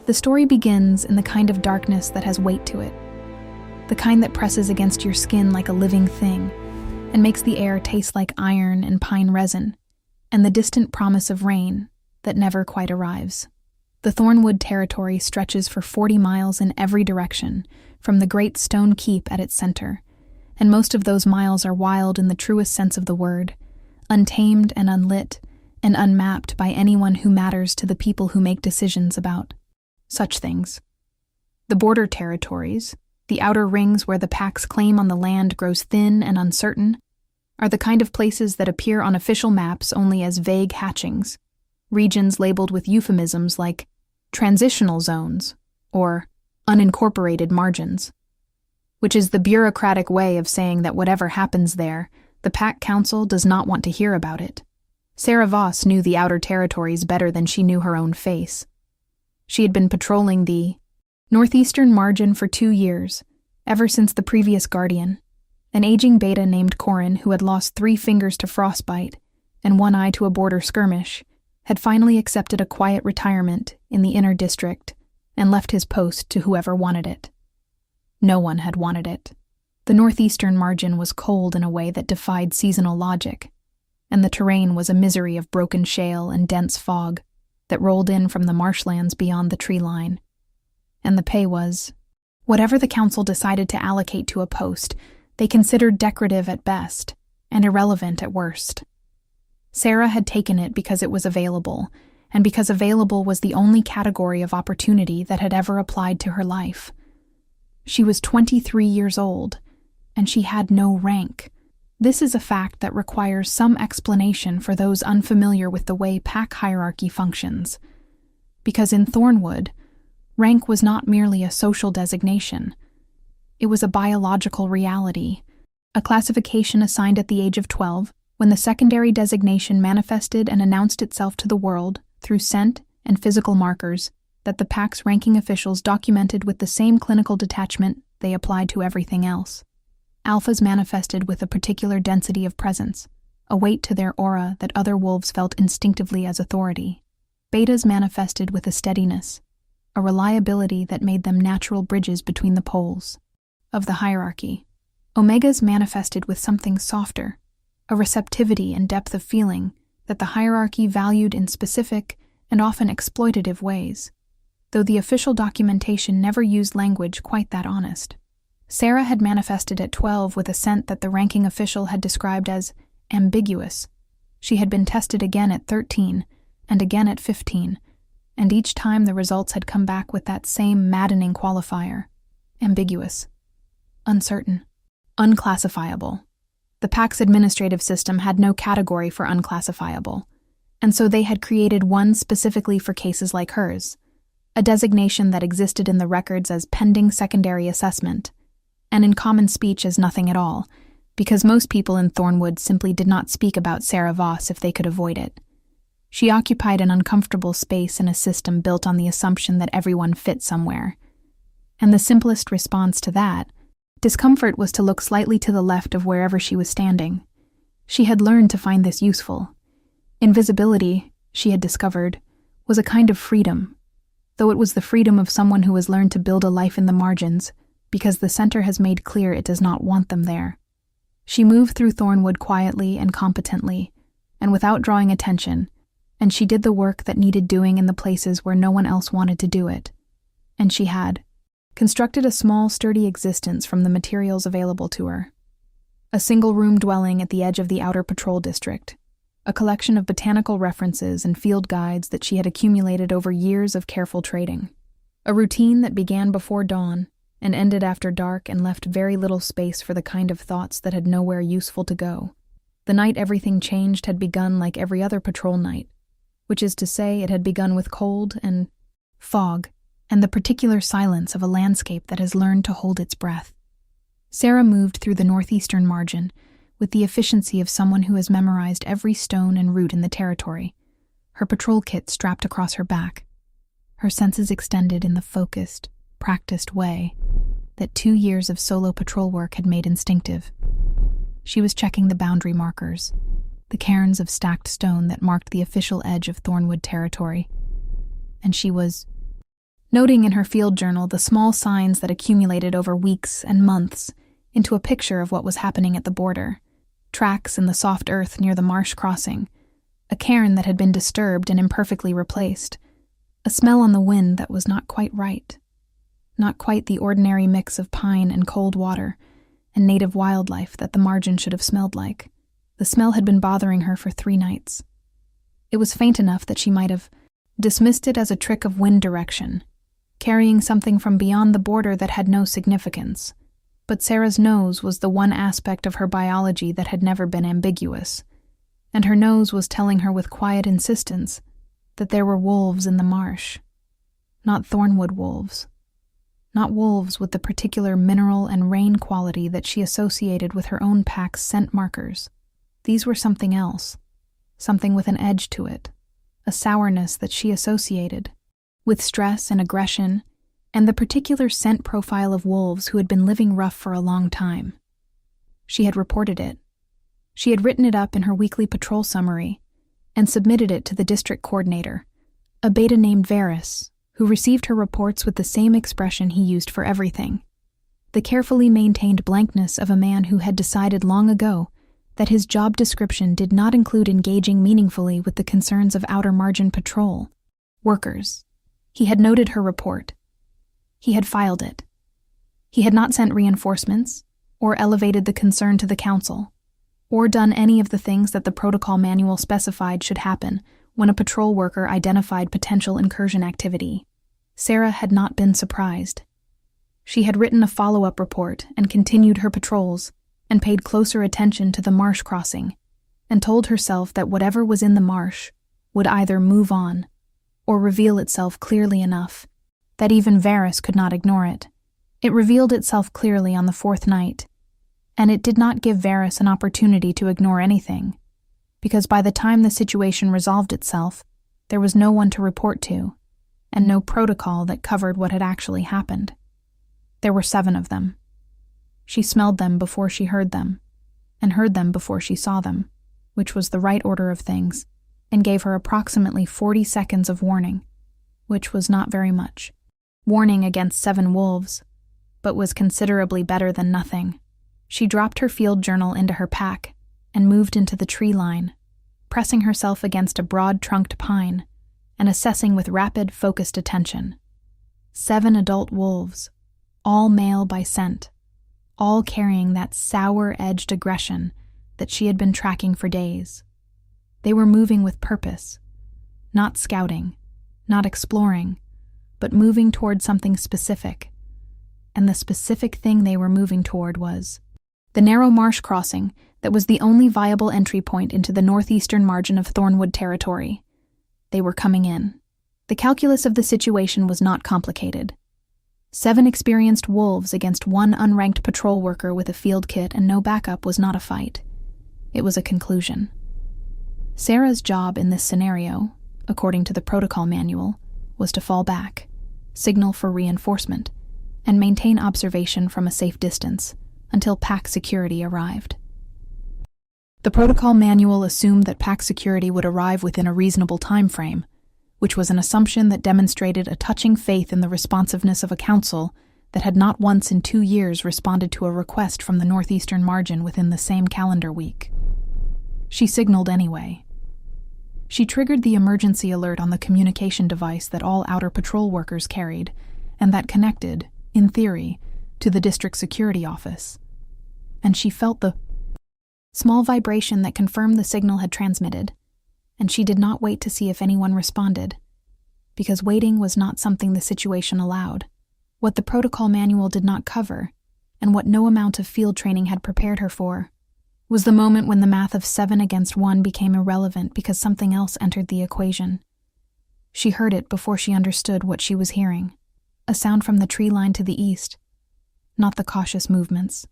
The story begins in the kind of darkness that has weight to it, the kind that presses against your skin like a living thing and makes the air taste like iron and pine resin, and the distant promise of rain that never quite arrives. The Thornwood territory stretches for 40 miles in every direction, from the great stone keep at its center, and most of those miles are wild in the truest sense of the word, untamed and unlit, and unmapped by anyone who matters to the people who make decisions about such things. The border territories, the outer rings where the pack's claim on the land grows thin and uncertain, are the kind of places that appear on official maps only as vague hatchings, regions labeled with euphemisms like transitional zones or unincorporated margins, which is the bureaucratic way of saying that whatever happens there, the Pack Council does not want to hear about it. Sarah Voss knew the outer territories better than she knew her own face. She had been patrolling the northeastern margin for 2 years, ever since the previous guardian, an aging beta named Corin who had lost 3 fingers to frostbite and 1 eye to a border skirmish, had finally accepted a quiet retirement in the inner district and left his post to whoever wanted it. No one had wanted it. The northeastern margin was cold in a way that defied seasonal logic, and the terrain was a misery of broken shale and dense fog that rolled in from the marshlands beyond the tree line. And the pay was whatever the council decided to allocate to a post, they considered decorative at best and irrelevant at worst. Sarah had taken it because it was available, and because available was the only category of opportunity that had ever applied to her life. She was 23 years old, and she had no rank. This is a fact that requires some explanation for those unfamiliar with the way pack hierarchy functions. Because in Thornwood, rank was not merely a social designation. It was a biological reality, a classification assigned at the age of 12 when the secondary designation manifested and announced itself to the world through scent and physical markers that the pack's ranking officials documented with the same clinical detachment they applied to everything else. Alphas manifested with a particular density of presence, a weight to their aura that other wolves felt instinctively as authority. Betas manifested with a steadiness, a reliability that made them natural bridges between the poles of the hierarchy. Omegas manifested with something softer, a receptivity and depth of feeling that the hierarchy valued in specific and often exploitative ways, though the official documentation never used language quite that honest. Sarah had manifested at 12 with a scent that the ranking official had described as ambiguous. She had been tested again at 13 and again at 15, and each time the results had come back with that same maddening qualifier: ambiguous, uncertain, unclassifiable. The pack's administrative system had no category for unclassifiable, and so they had created one specifically for cases like hers, a designation that existed in the records as pending secondary assessment, and in common speech as nothing at all, because most people in Thornwood simply did not speak about Sarah Voss if they could avoid it. She occupied an uncomfortable space in a system built on the assumption that everyone fit somewhere. And the simplest response to that, discomfort, was to look slightly to the left of wherever she was standing. She had learned to find this useful. Invisibility, she had discovered, was a kind of freedom, though it was the freedom of someone who has learned to build a life in the margins, because the center has made clear it does not want them there. She moved through Thornwood quietly and competently, and without drawing attention, and she did the work that needed doing in the places where no one else wanted to do it. And she had constructed a small, sturdy existence from the materials available to her. A single-room dwelling at the edge of the outer patrol district, a collection of botanical references and field guides that she had accumulated over years of careful trading. A routine that began before dawn and ended after dark and left very little space for the kind of thoughts that had nowhere useful to go. The night everything changed had begun like every other patrol night, which is to say it had begun with cold and fog and the particular silence of a landscape that has learned to hold its breath. Sarah moved through the northeastern margin with the efficiency of someone who has memorized every stone and root in the territory, her patrol kit strapped across her back, her senses extended in the focused, practiced way that 2 years of solo patrol work had made instinctive. She was checking the boundary markers, the cairns of stacked stone that marked the official edge of Thornwood territory, and she was noting in her field journal the small signs that accumulated over weeks and months into a picture of what was happening at the border. Tracks in the soft earth near the marsh crossing, a cairn that had been disturbed and imperfectly replaced, a smell on the wind that was not quite right. Not quite the ordinary mix of pine and cold water and native wildlife that the margin should have smelled like. The smell had been bothering her for 3 nights. It was faint enough that she might have dismissed it as a trick of wind direction, carrying something from beyond the border that had no significance. But Sarah's nose was the one aspect of her biology that had never been ambiguous, and her nose was telling her with quiet insistence that there were wolves in the marsh. Not thornwood wolves. Not wolves with the particular mineral and rain quality that she associated with her own pack's scent markers. These were something else, something with an edge to it, a sourness that she associated with stress and aggression, and the particular scent profile of wolves who had been living rough for a long time. She had reported it. She had written it up in her weekly patrol summary and submitted it to the district coordinator, a beta named Varys, who received her reports with the same expression he used for everything, the carefully maintained blankness of a man who had decided long ago that his job description did not include engaging meaningfully with the concerns of outer margin patrol workers. He had noted her report. He had filed it. He had not sent reinforcements, or elevated the concern to the council, or done any of the things that the protocol manual specified should happen when a patrol worker identified potential incursion activity. Sarah had not been surprised. She had written a follow-up report and continued her patrols and paid closer attention to the marsh crossing and told herself that whatever was in the marsh would either move on or reveal itself clearly enough that even Varys could not ignore it. It revealed itself clearly on the 4th night, and it did not give Varys an opportunity to ignore anything, because by the time the situation resolved itself, there was no one to report to, and no protocol that covered what had actually happened. There were 7 of them. She smelled them before she heard them, and heard them before she saw them, which was the right order of things, and gave her approximately 40 seconds of warning, which was not very much. Warning against 7 wolves, but was considerably better than nothing. She dropped her field journal into her pack and moved into the tree line, pressing herself against a broad-trunked pine and assessing with rapid, focused attention. 7 adult wolves, all male by scent, all carrying that sour-edged aggression that she had been tracking for days. They were moving with purpose, not scouting, not exploring, but moving toward something specific. And the specific thing they were moving toward was the narrow marsh crossing that was the only viable entry point into the northeastern margin of Thornwood territory. They were coming in. The calculus of the situation was not complicated. 7 experienced wolves against 1 unranked patrol worker with a field kit and no backup was not a fight. It was a conclusion. Sarah's job in this scenario, according to the protocol manual, was to fall back, signal for reinforcement, and maintain observation from a safe distance until pack security arrived. The protocol manual assumed that pack security would arrive within a reasonable time frame, which was an assumption that demonstrated a touching faith in the responsiveness of a council that had not once in 2 years responded to a request from the northeastern margin within the same calendar week. She signaled anyway. She triggered the emergency alert on the communication device that all outer patrol workers carried, and that connected, in theory, to the district security office. And she felt the small vibration that confirmed the signal had transmitted, and she did not wait to see if anyone responded, because waiting was not something the situation allowed. What the protocol manual did not cover, and what no amount of field training had prepared her for, was the moment when the math of 7 against 1 became irrelevant because something else entered the equation. She heard it before she understood what she was hearing, a sound from the tree line to the east, not the cautious movements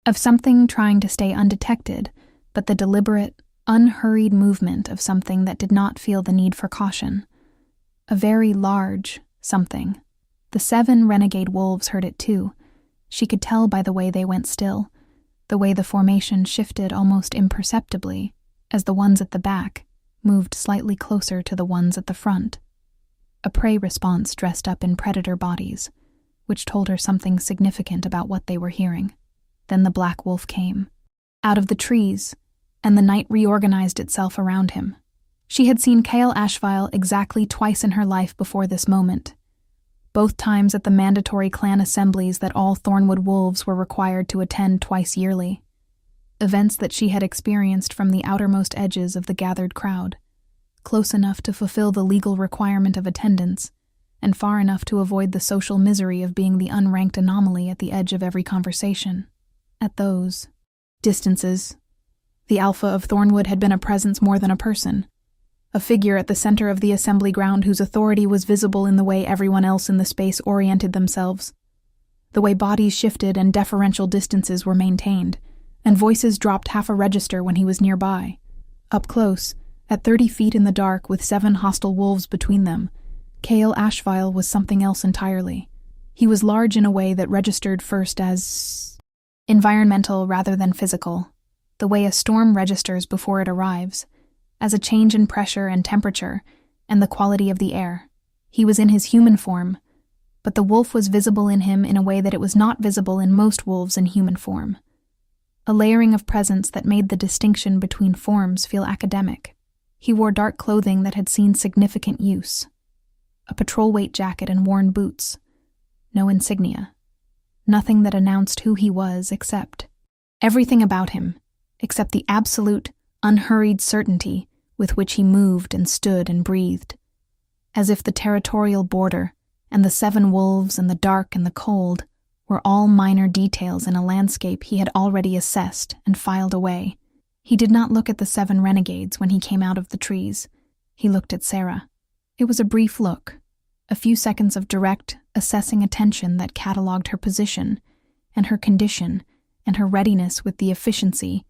of something trying to stay undetected, but the deliberate, unhurried movement of something that did not feel the need for caution. A very large something. The 7 renegade wolves heard it too. She could tell by the way they went still, the way the formation shifted almost imperceptibly as the ones at the back moved slightly closer to the ones at the front. a prey response dressed up in predator bodies, which told her something significant about what they were hearing. Then the black wolf came, out of the trees, and the night reorganized itself around him. She had seen Kale Ashvile exactly twice in her life before this moment, both times at the mandatory clan assemblies that all Thornwood wolves were required to attend twice yearly, events that she had experienced from the outermost edges of the gathered crowd, close enough to fulfill the legal requirement of attendance, and far enough to avoid the social misery of being the unranked anomaly at the edge of every conversation. At those distances, the Alpha of Thornwood had been a presence more than a person, a figure at the center of the assembly ground whose authority was visible in the way everyone else in the space oriented themselves, the way bodies shifted and deferential distances were maintained, and voices dropped half a register when he was nearby. Up close, at 30 feet in the dark with 7 hostile wolves between them, Kale Ashvile was something else entirely. He was large in a way that registered first as environmental rather than physical, the way a storm registers before it arrives, as a change in pressure and temperature and the quality of the air. He was in his human form, but the wolf was visible in him in a way that it was not visible in most wolves in human form. A layering of presence that made the distinction between forms feel academic. He wore dark clothing that had seen significant use. A patrol-weight jacket and worn boots. No insignia. Nothing that announced who he was except everything about him, except the absolute, unhurried certainty with which he moved and stood and breathed. As if the territorial border, and the 7 wolves and the dark and the cold were all minor details in a landscape he had already assessed and filed away. He did not look at the 7 renegades when he came out of the trees. He looked at Sarah. It was a brief look, a few seconds of direct, assessing attention that catalogued her position and her condition and her readiness with the efficiency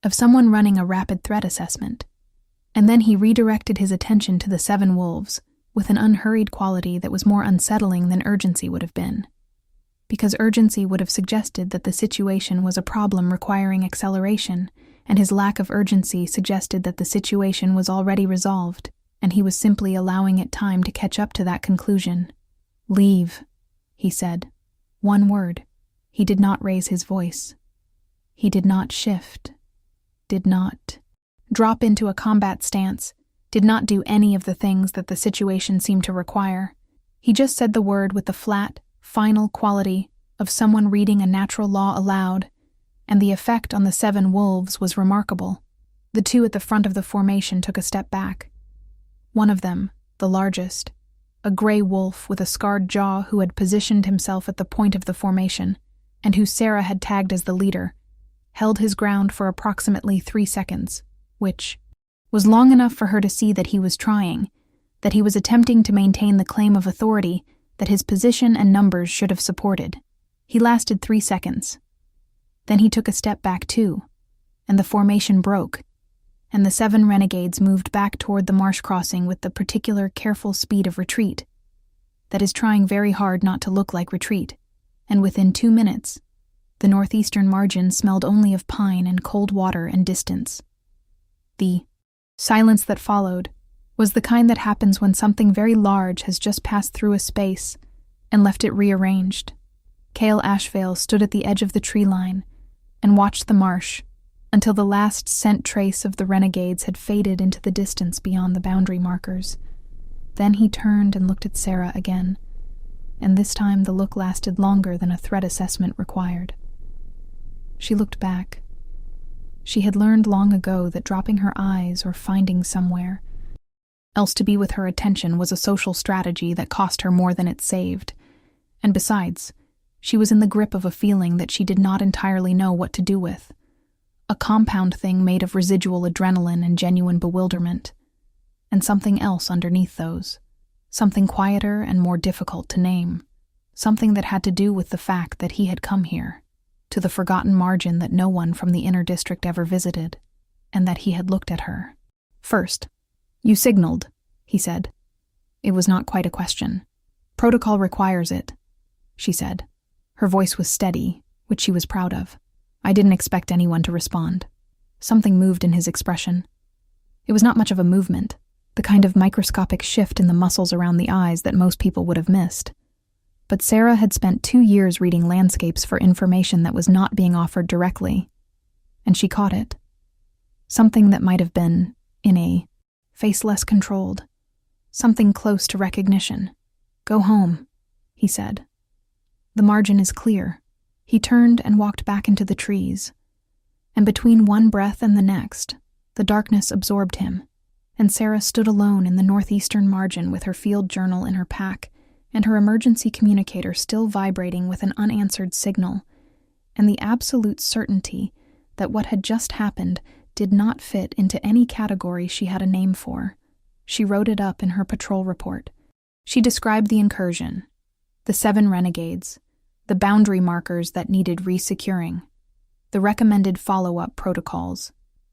of someone running a rapid threat assessment. And then he redirected his attention to the 7 wolves with an unhurried quality that was more unsettling than urgency would have been. Because urgency would have suggested that the situation was a problem requiring acceleration, and his lack of urgency suggested that the situation was already resolved, and he was simply allowing it time to catch up to that conclusion. "Leave," he said. One word. He did not raise his voice. He did not shift. Did not drop into a combat stance. Did not do any of the things that the situation seemed to require. He just said the word with the flat, final quality of someone reading a natural law aloud, and the effect on the 7 wolves was remarkable. The 2 at the front of the formation took a step back. One of them, the largest, a gray wolf with a scarred jaw who had positioned himself at the point of the formation, and who Sarah had tagged as the leader, held his ground for approximately 3 seconds, which was long enough for her to see that he was trying, that he was attempting to maintain the claim of authority that his position and numbers should have supported. He lasted 3 seconds. Then he took a step back too, and the formation broke, and the 7 renegades moved back toward the marsh crossing with the particular careful speed of retreat that is trying very hard not to look like retreat, and within 2 minutes, the northeastern margin smelled only of pine and cold water and distance. The silence that followed was the kind that happens when something very large has just passed through a space and left it rearranged. Kale Ashvale stood at the edge of the tree line and watched the marsh until the last scent trace of the renegades had faded into the distance beyond the boundary markers. Then he turned and looked at Sarah again, and this time the look lasted longer than a threat assessment required. She looked back. She had learned long ago that dropping her eyes or finding somewhere else to be with her attention was a social strategy that cost her more than it saved. And besides, she was in the grip of a feeling that she did not entirely know what to do with. A compound thing made of residual adrenaline and genuine bewilderment. And something else underneath those. Something quieter and more difficult to name. Something that had to do with the fact that he had come here, to the forgotten margin that no one from the inner district ever visited, and that he had looked at her. "First, you signaled," he said. It was not quite a question. "Protocol requires it," she said. Her voice was steady, which she was proud of. I didn't expect anyone to respond. Something moved in his expression. It was not much of a movement, the kind of microscopic shift in the muscles around the eyes that most people would have missed. But Sarah had spent 2 years reading landscapes for information that was not being offered directly, and she caught it. Something that might have been, in a face less controlled, something close to recognition. "Go home," he said. "The margin is clear." He turned and walked back into the trees, and between one breath and the next, the darkness absorbed him, and Sarah stood alone in the northeastern margin with her field journal in her pack and her emergency communicator still vibrating with an unanswered signal, and the absolute certainty that what had just happened did not fit into any category she had a name for. She wrote it up in her patrol report. She described the incursion, the 7 renegades, the boundary markers that needed resecuring, the recommended follow-up protocols.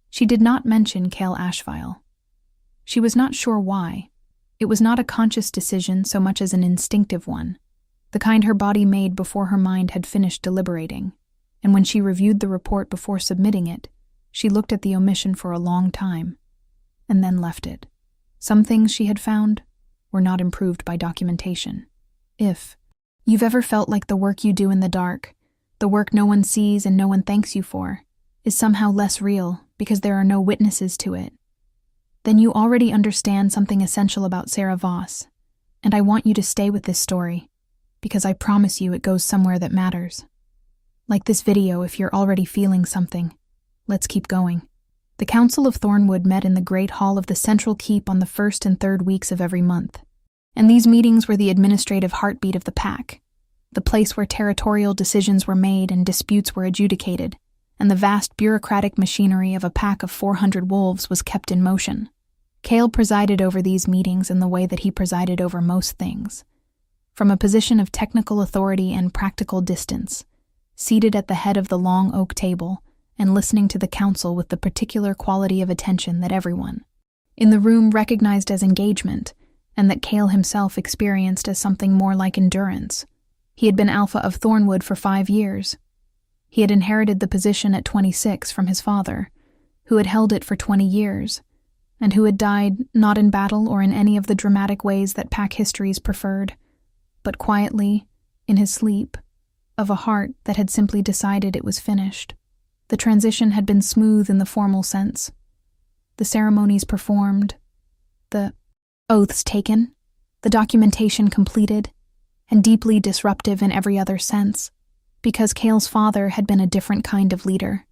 She did not mention Cale Ashvile. She was not sure why. It was not a conscious decision so much as an instinctive one, the kind her body made before her mind had finished deliberating, and when she reviewed the report before submitting it, she looked at the omission for a long time, and then left it. Some things she had found were not improved by documentation. If you've ever felt like the work you do in the dark, the work no one sees and no one thanks you for, is somehow less real because there are no witnesses to it, then you already understand something essential about Sarah Voss, and I want you to stay with this story, because I promise you it goes somewhere that matters. Like this video, if you're already feeling something, let's keep going. The Council of Thornwood met in the Great Hall of the Central Keep on the 1st and 3rd weeks of every month, and these meetings were the administrative heartbeat of the pack, the place where territorial decisions were made and disputes were adjudicated, and the vast bureaucratic machinery of a pack of 400 wolves was kept in motion. Cale presided over these meetings in the way that he presided over most things, from a position of technical authority and practical distance, seated at the head of the long oak table and listening to the council with the particular quality of attention that everyone in the room recognized as engagement, and that Cale himself experienced as something more like endurance. He had been Alpha of Thornwood for 5 years. He had inherited the position at 26 from his father, who had held it for 20 years, and who had died not in battle or in any of the dramatic ways that pack histories preferred, but quietly, in his sleep, of a heart that had simply decided it was finished. The transition had been smooth in the formal sense. The ceremonies performed, the oaths taken, the documentation completed, and deeply disruptive in every other sense, because Cale's father had been a different kind of leader.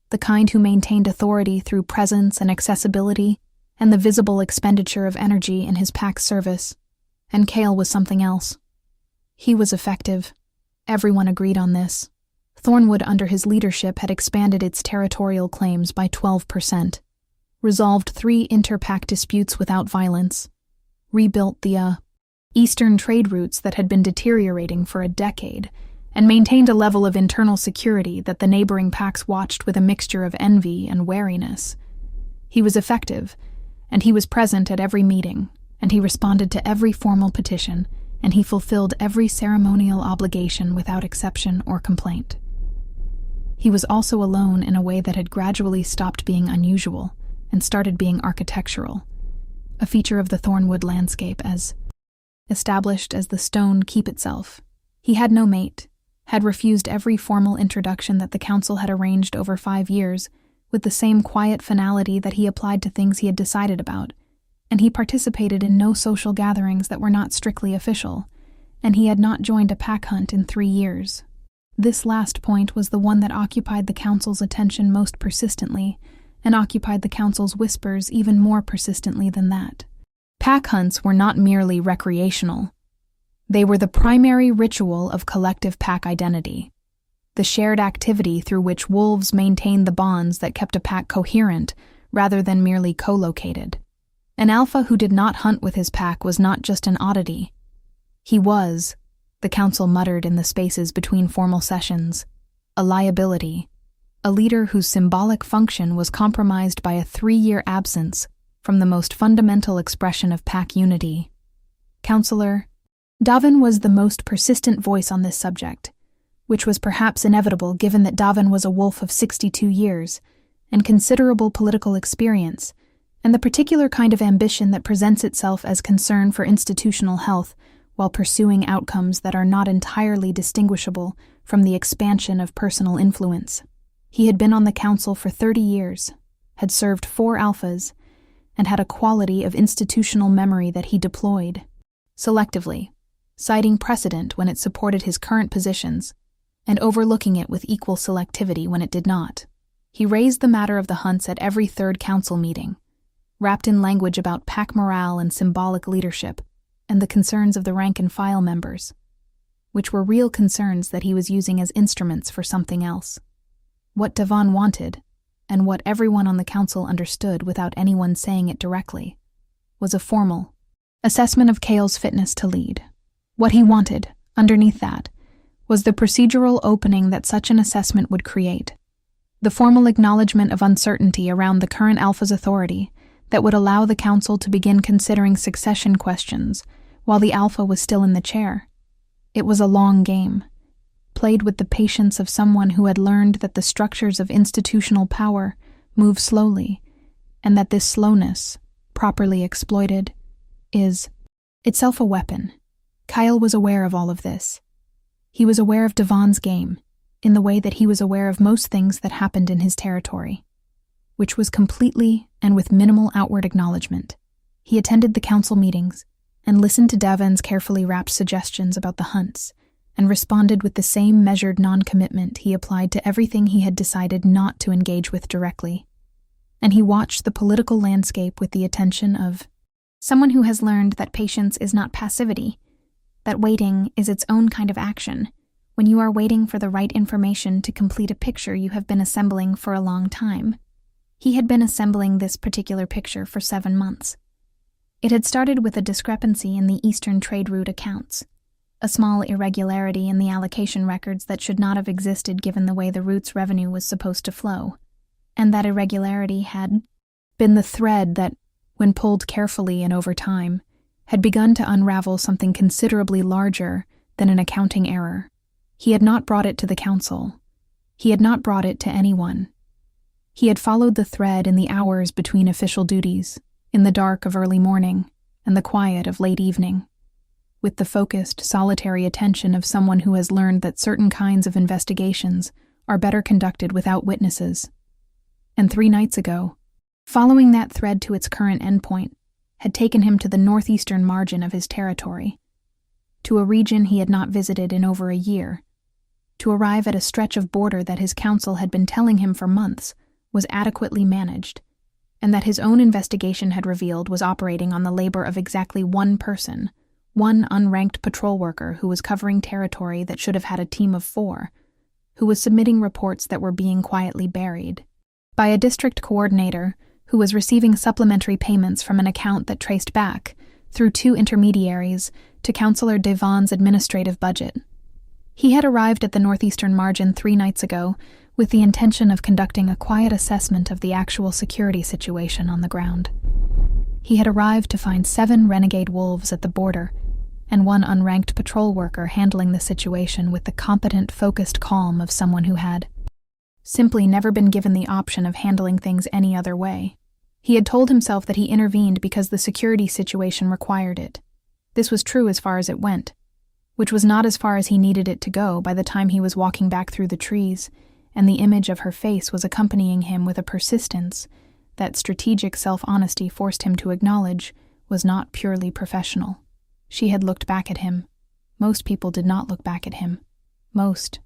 The kind who maintained authority through presence and accessibility and the visible expenditure of energy in his pack's service, and Cale was something else. He was effective. Everyone agreed on this. Thornwood under his leadership had expanded its territorial claims by 12%, resolved 3 inter-pack disputes without violence, rebuilt the eastern trade routes that had been deteriorating for a decade, and maintained a level of internal security that the neighboring packs watched with a mixture of envy and wariness. He was effective, and he was present at every meeting, and he responded to every formal petition, and he fulfilled every ceremonial obligation without exception or complaint. He was also alone in a way that had gradually stopped being unusual and started being architectural, a feature of the Thornwood landscape as established as the stone keep itself. He had no mate, had refused every formal introduction that the council had arranged over 5 years with the same quiet finality that he applied to things he had decided about, and he participated in no social gatherings that were not strictly official, and he had not joined a pack hunt in 3 years. This last point was the one that occupied the council's attention most persistently, and occupied the council's whispers even more persistently than that. Pack hunts were not merely recreational. They were the primary ritual of collective pack identity, the shared activity through which wolves maintained the bonds that kept a pack coherent rather than merely co-located. An alpha who did not hunt with his pack was not just an oddity. He was, the council muttered in the spaces between formal sessions, a liability, a leader whose symbolic function was compromised by a 3-year absence from the most fundamental expression of pack unity. Counselor Davin was the most persistent voice on this subject, which was perhaps inevitable given that Davin was a wolf of 62 years and considerable political experience, and the particular kind of ambition that presents itself as concern for institutional health while pursuing outcomes that are not entirely distinguishable from the expansion of personal influence. He had been on the council for 30 years, had served 4 alphas, and had a quality of institutional memory that he deployed selectively, citing precedent when it supported his current positions and overlooking it with equal selectivity when it did not. He raised the matter of the hunts at every third council meeting, wrapped in language about pack morale and symbolic leadership, and the concerns of the rank-and-file members, which were real concerns that he was using as instruments for something else. What Devon wanted, and what everyone on the council understood without anyone saying it directly, was a formal assessment of Cale's fitness to lead. What he wanted, underneath that, was the procedural opening that such an assessment would create, the formal acknowledgment of uncertainty around the current alpha's authority that would allow the council to begin considering succession questions while the alpha was still in the chair. It was a long game, played with the patience of someone who had learned that the structures of institutional power move slowly, and that this slowness, properly exploited, is itself a weapon. Kyle was aware of all of this. He was aware of Devon's game, in the way that he was aware of most things that happened in his territory, which was completely and with minimal outward acknowledgement. He attended the council meetings and listened to Devon's carefully wrapped suggestions about the hunts, and responded with the same measured non-commitment he applied to everything he had decided not to engage with directly. And he watched the political landscape with the attention of someone who has learned that patience is not passivity, that waiting is its own kind of action, when you are waiting for the right information to complete a picture you have been assembling for a long time. He had been assembling this particular picture for 7 months. It had started with a discrepancy in the Eastern trade route accounts, a small irregularity in the allocation records that should not have existed given the way the route's revenue was supposed to flow, and that irregularity had been the thread that, when pulled carefully and over time, had begun to unravel something considerably larger than an accounting error. He had not brought it to the council. He had not brought it to anyone. He had followed the thread in the hours between official duties, in the dark of early morning and the quiet of late evening, with the focused, solitary attention of someone who has learned that certain kinds of investigations are better conducted without witnesses. And 3 nights ago, following that thread to its current endpoint, had taken him to the northeastern margin of his territory, to a region he had not visited in over a year, to arrive at a stretch of border that his counsel had been telling him for months was adequately managed, and that his own investigation had revealed was operating on the labor of exactly one person, one unranked patrol worker who was covering territory that should have had a team of 4, who was submitting reports that were being quietly buried, by a district coordinator who was receiving supplementary payments from an account that traced back, through 2 intermediaries, to Councillor Devon's administrative budget. He had arrived at the northeastern margin 3 nights ago with the intention of conducting a quiet assessment of the actual security situation on the ground. He had arrived to find 7 renegade wolves at the border, and 1 unranked patrol worker handling the situation with the competent, focused calm of someone who had simply never been given the option of handling things any other way. He had told himself that he intervened because the security situation required it. This was true as far as it went, which was not as far as he needed it to go by the time he was walking back through the trees, and the image of her face was accompanying him with a persistence that strategic self-honesty forced him to acknowledge was not purely professional. She had looked back at him. Most people did not look back at him. Most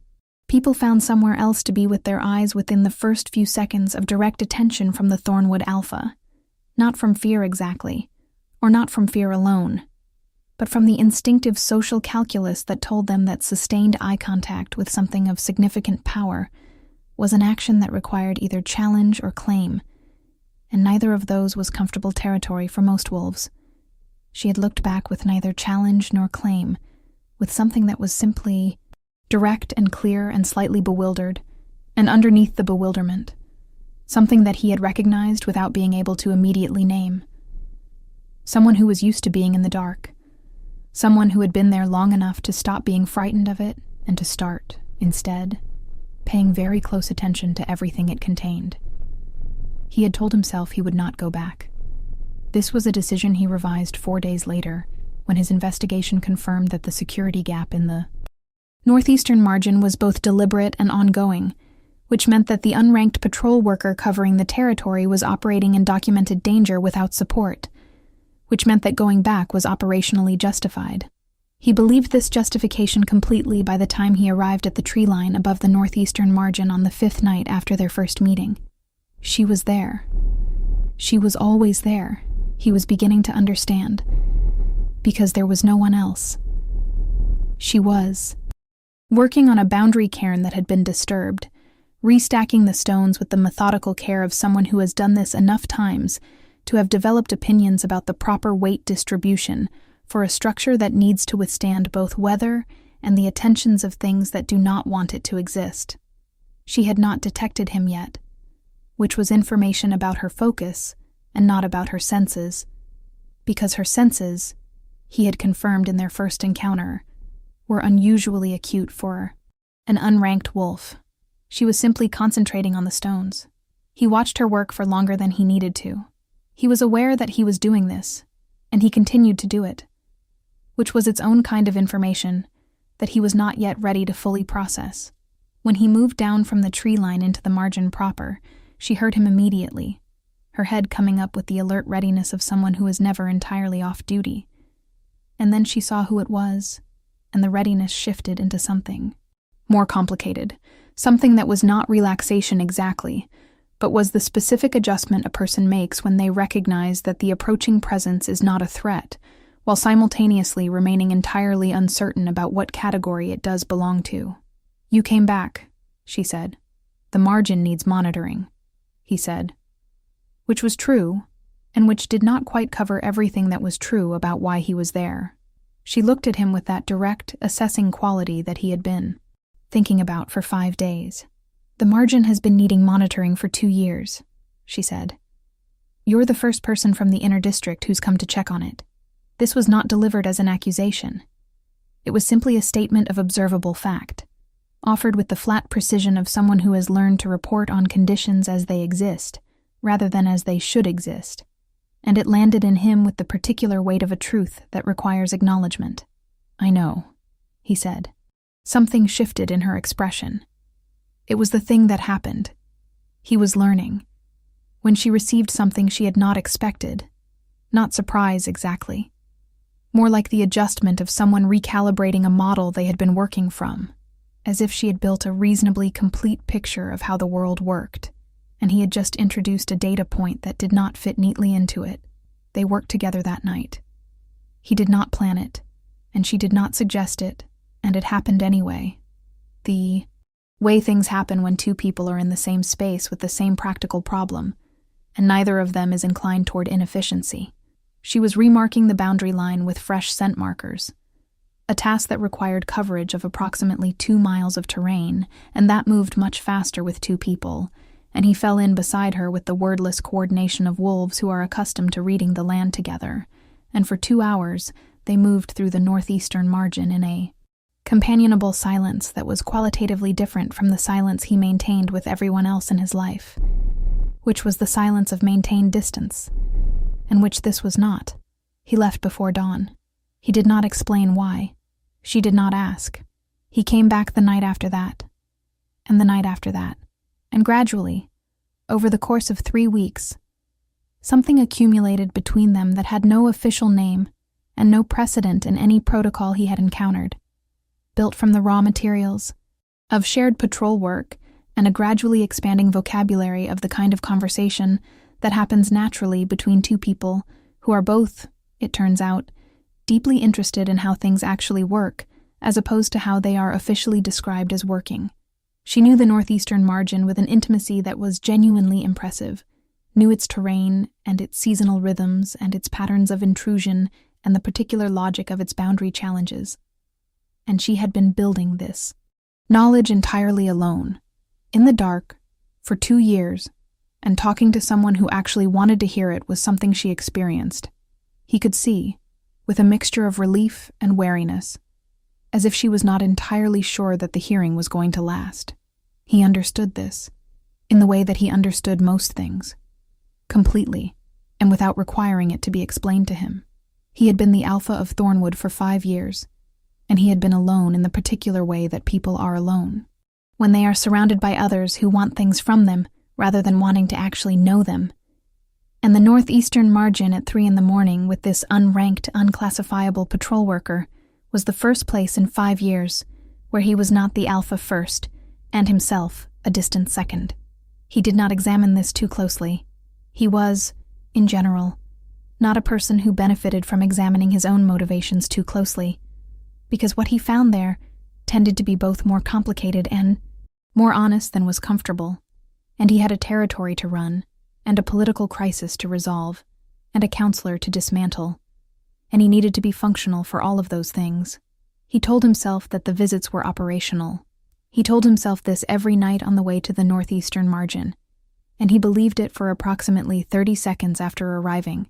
people found somewhere else to be with their eyes within the first few seconds of direct attention from the Thornwood Alpha. Not from fear exactly, or not from fear alone, but from the instinctive social calculus that told them that sustained eye contact with something of significant power was an action that required either challenge or claim, and neither of those was comfortable territory for most wolves. She had looked back with neither challenge nor claim, with something that was simply direct and clear and slightly bewildered, and underneath the bewilderment, something that he had recognized without being able to immediately name. Someone who was used to being in the dark. Someone who had been there long enough to stop being frightened of it and to start, instead, paying very close attention to everything it contained. He had told himself he would not go back. This was a decision he revised 4 days later, when his investigation confirmed that the security gap in the northeastern margin was both deliberate and ongoing, which meant that the unranked patrol worker covering the territory was operating in documented danger without support, which meant that going back was operationally justified. He believed this justification completely by the time he arrived at the tree line above the northeastern margin on the 5th night after their first meeting. She was there. She was always there. He was beginning to understand. Because there was no one else. She was working on a boundary cairn that had been disturbed, restacking the stones with the methodical care of someone who has done this enough times to have developed opinions about the proper weight distribution for a structure that needs to withstand both weather and the attentions of things that do not want it to exist. She had not detected him yet, which was information about her focus and not about her senses, because her senses, he had confirmed in their first encounter, were unusually acute for an unranked wolf. She was simply concentrating on the stones. He watched her work for longer than he needed to. He was aware that he was doing this, and he continued to do it, which was its own kind of information that he was not yet ready to fully process. When he moved down from the tree line into the margin proper, she heard him immediately, her head coming up with the alert readiness of someone who is never entirely off duty. And then she saw who it was, and the readiness shifted into something more complicated, something that was not relaxation exactly, but was the specific adjustment a person makes when they recognize that the approaching presence is not a threat, while simultaneously remaining entirely uncertain about what category it does belong to. "You came back," she said. "The margin needs monitoring," he said. Which was true, and which did not quite cover everything that was true about why he was there. She looked at him with that direct, assessing quality that he had been thinking about for 5 days. "The margin has been needing monitoring for 2 years," she said. "You're the first person from the inner district who's come to check on it." This was not delivered as an accusation. It was simply a statement of observable fact, offered with the flat precision of someone who has learned to report on conditions as they exist, rather than as they should exist, and it landed in him with the particular weight of a truth that requires acknowledgment. "I know," he said. Something shifted in her expression. It was the thing that happened. He was learning. When she received something she had not expected, not surprise exactly, more like the adjustment of someone recalibrating a model they had been working from, as if she had built a reasonably complete picture of how the world worked, and he had just introduced a data point that did not fit neatly into it. They worked together that night. He did not plan it, and she did not suggest it, and it happened anyway. The way things happen when 2 people are in the same space with the same practical problem, and neither of them is inclined toward inefficiency. She was remarking the boundary line with fresh scent markers, a task that required coverage of approximately 2 miles of terrain, and that moved much faster with 2 people, and he fell in beside her with the wordless coordination of wolves who are accustomed to reading the land together, and for 2 hours they moved through the northeastern margin in a companionable silence that was qualitatively different from the silence he maintained with everyone else in his life, which was the silence of maintained distance, and which this was not. He left before dawn. He did not explain why. She did not ask. He came back the night after that, and the night after that, and gradually, over the course of 3 weeks, something accumulated between them that had no official name and no precedent in any protocol he had encountered. Built from the raw materials of shared patrol work and a gradually expanding vocabulary of the kind of conversation that happens naturally between 2 people who are both, it turns out, deeply interested in how things actually work, as opposed to how they are officially described as working. She knew the northeastern margin with an intimacy that was genuinely impressive, knew its terrain and its seasonal rhythms and its patterns of intrusion and the particular logic of its boundary challenges. And she had been building this knowledge entirely alone, in the dark, for 2 years, and talking to someone who actually wanted to hear it was something she experienced. He could see, with a mixture of relief and wariness, as if she was not entirely sure that the hearing was going to last. He understood this, in the way that he understood most things, completely, and without requiring it to be explained to him. He had been the alpha of Thornwood for 5 years, and he had been alone in the particular way that people are alone. When they are surrounded by others who want things from them rather than wanting to actually know them. And the northeastern margin at 3 a.m. with this unranked, unclassifiable patrol worker was the first place in 5 years where he was not the alpha first, and himself a distant second. He did not examine this too closely. He was, in general, not a person who benefited from examining his own motivations too closely, because what he found there tended to be both more complicated and more honest than was comfortable, and he had a territory to run, and a political crisis to resolve, and a counselor to dismantle, and he needed to be functional for all of those things. He told himself that the visits were operational. He told himself this every night on the way to the northeastern margin, and he believed it for approximately 30 seconds after arriving,